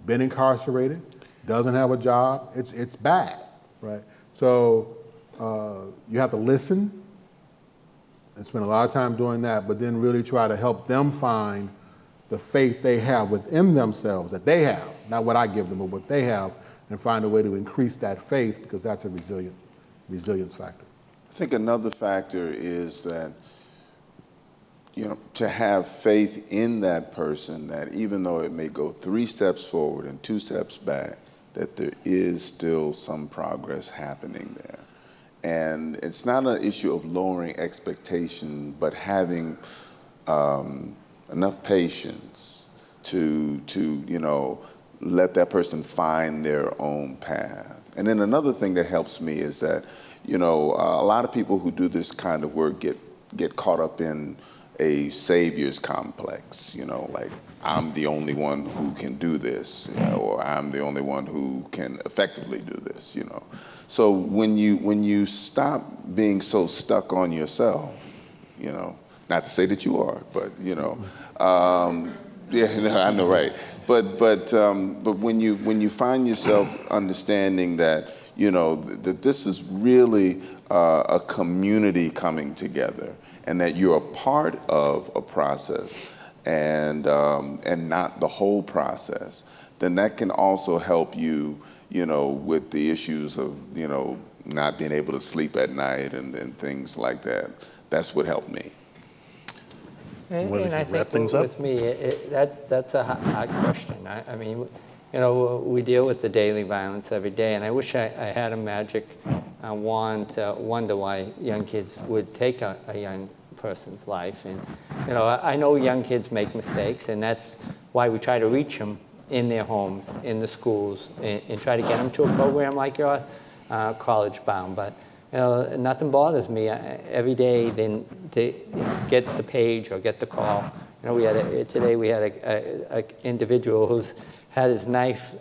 been incarcerated, doesn't have a job. It's bad, right? So you have to listen and spend a lot of time doing that, but then really try to help them find the faith they have within themselves, that they have, not what I give them, but what they have, and find a way to increase that faith, because that's a resilience factor. I think another factor is that, to have faith in that person, that even though it may go 3 steps forward and 2 steps back, that there is still some progress happening there. And it's not an issue of lowering expectation, but having enough patience to let that person find their own path. And then another thing that helps me is that, a lot of people who do this kind of work get caught up in a savior's complex, like I'm the only one who can do this, or I'm the only one who can effectively do this, So when you stop being so stuck on yourself, not to say that you are, but yeah, no, I know, right? But when you find yourself understanding that that this is really a community coming together, and that you're a part of a process, and not the whole process, then that can also help you, with the issues of not being able to sleep at night and things like that. That's what helped me. And I think with me, that's a hard question. I mean, we deal with the daily violence every day, and I wish I had a magic wand to wonder why young kids would take a young person's life. And I know young kids make mistakes, and that's why we try to reach them in their homes, in the schools, and try to get them to a program like yours, College Bound. But nothing bothers me. Every day, then to get the page or get the call. Today we had an individual who's had his knife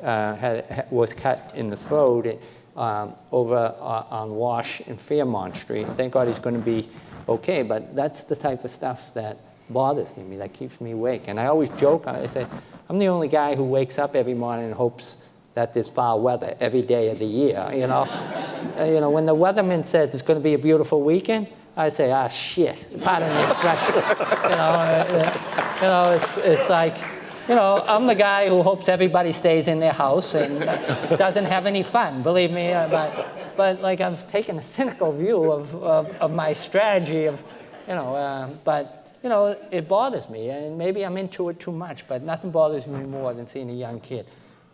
was cut in the throat over on Wash and Fairmont Street. Thank God he's going to be okay. But that's the type of stuff that bothers me, that keeps me awake. And I always joke, I say, I'm the only guy who wakes up every morning and hopes that there's foul weather every day of the year, you know. You know, when the weatherman says it's going to be a beautiful weekend, I say, ah, shit, pardon the expression. It's like, you know, I'm the guy who hopes everybody stays in their house and doesn't have any fun, believe me. But like, I've taken a cynical view of my strategy of, you know, but, you know, it bothers me, and maybe I'm into it too much, but nothing bothers me more than seeing a young kid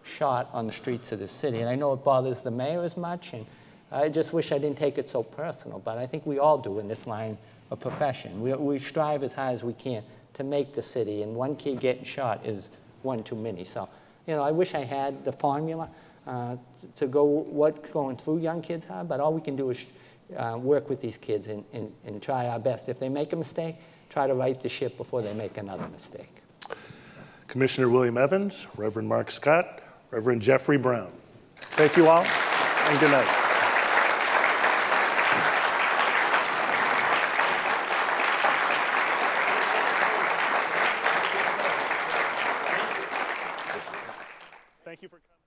shot on the streets of the city. And I know it bothers the mayor as much, and I just wish I didn't take it so personal, but I think we all do in this line of profession. We strive as hard as we can to make the city, and one kid getting shot is one too many. So, you know, I wish I had the formula to go what's going through young kids' head, but all we can do is work with these kids and try our best. If they make a mistake, try to right the ship before they make another mistake. Commissioner William Evans, Reverend Mark Scott, Reverend Jeffrey Brown. Thank you all, and good night. Thank you for coming.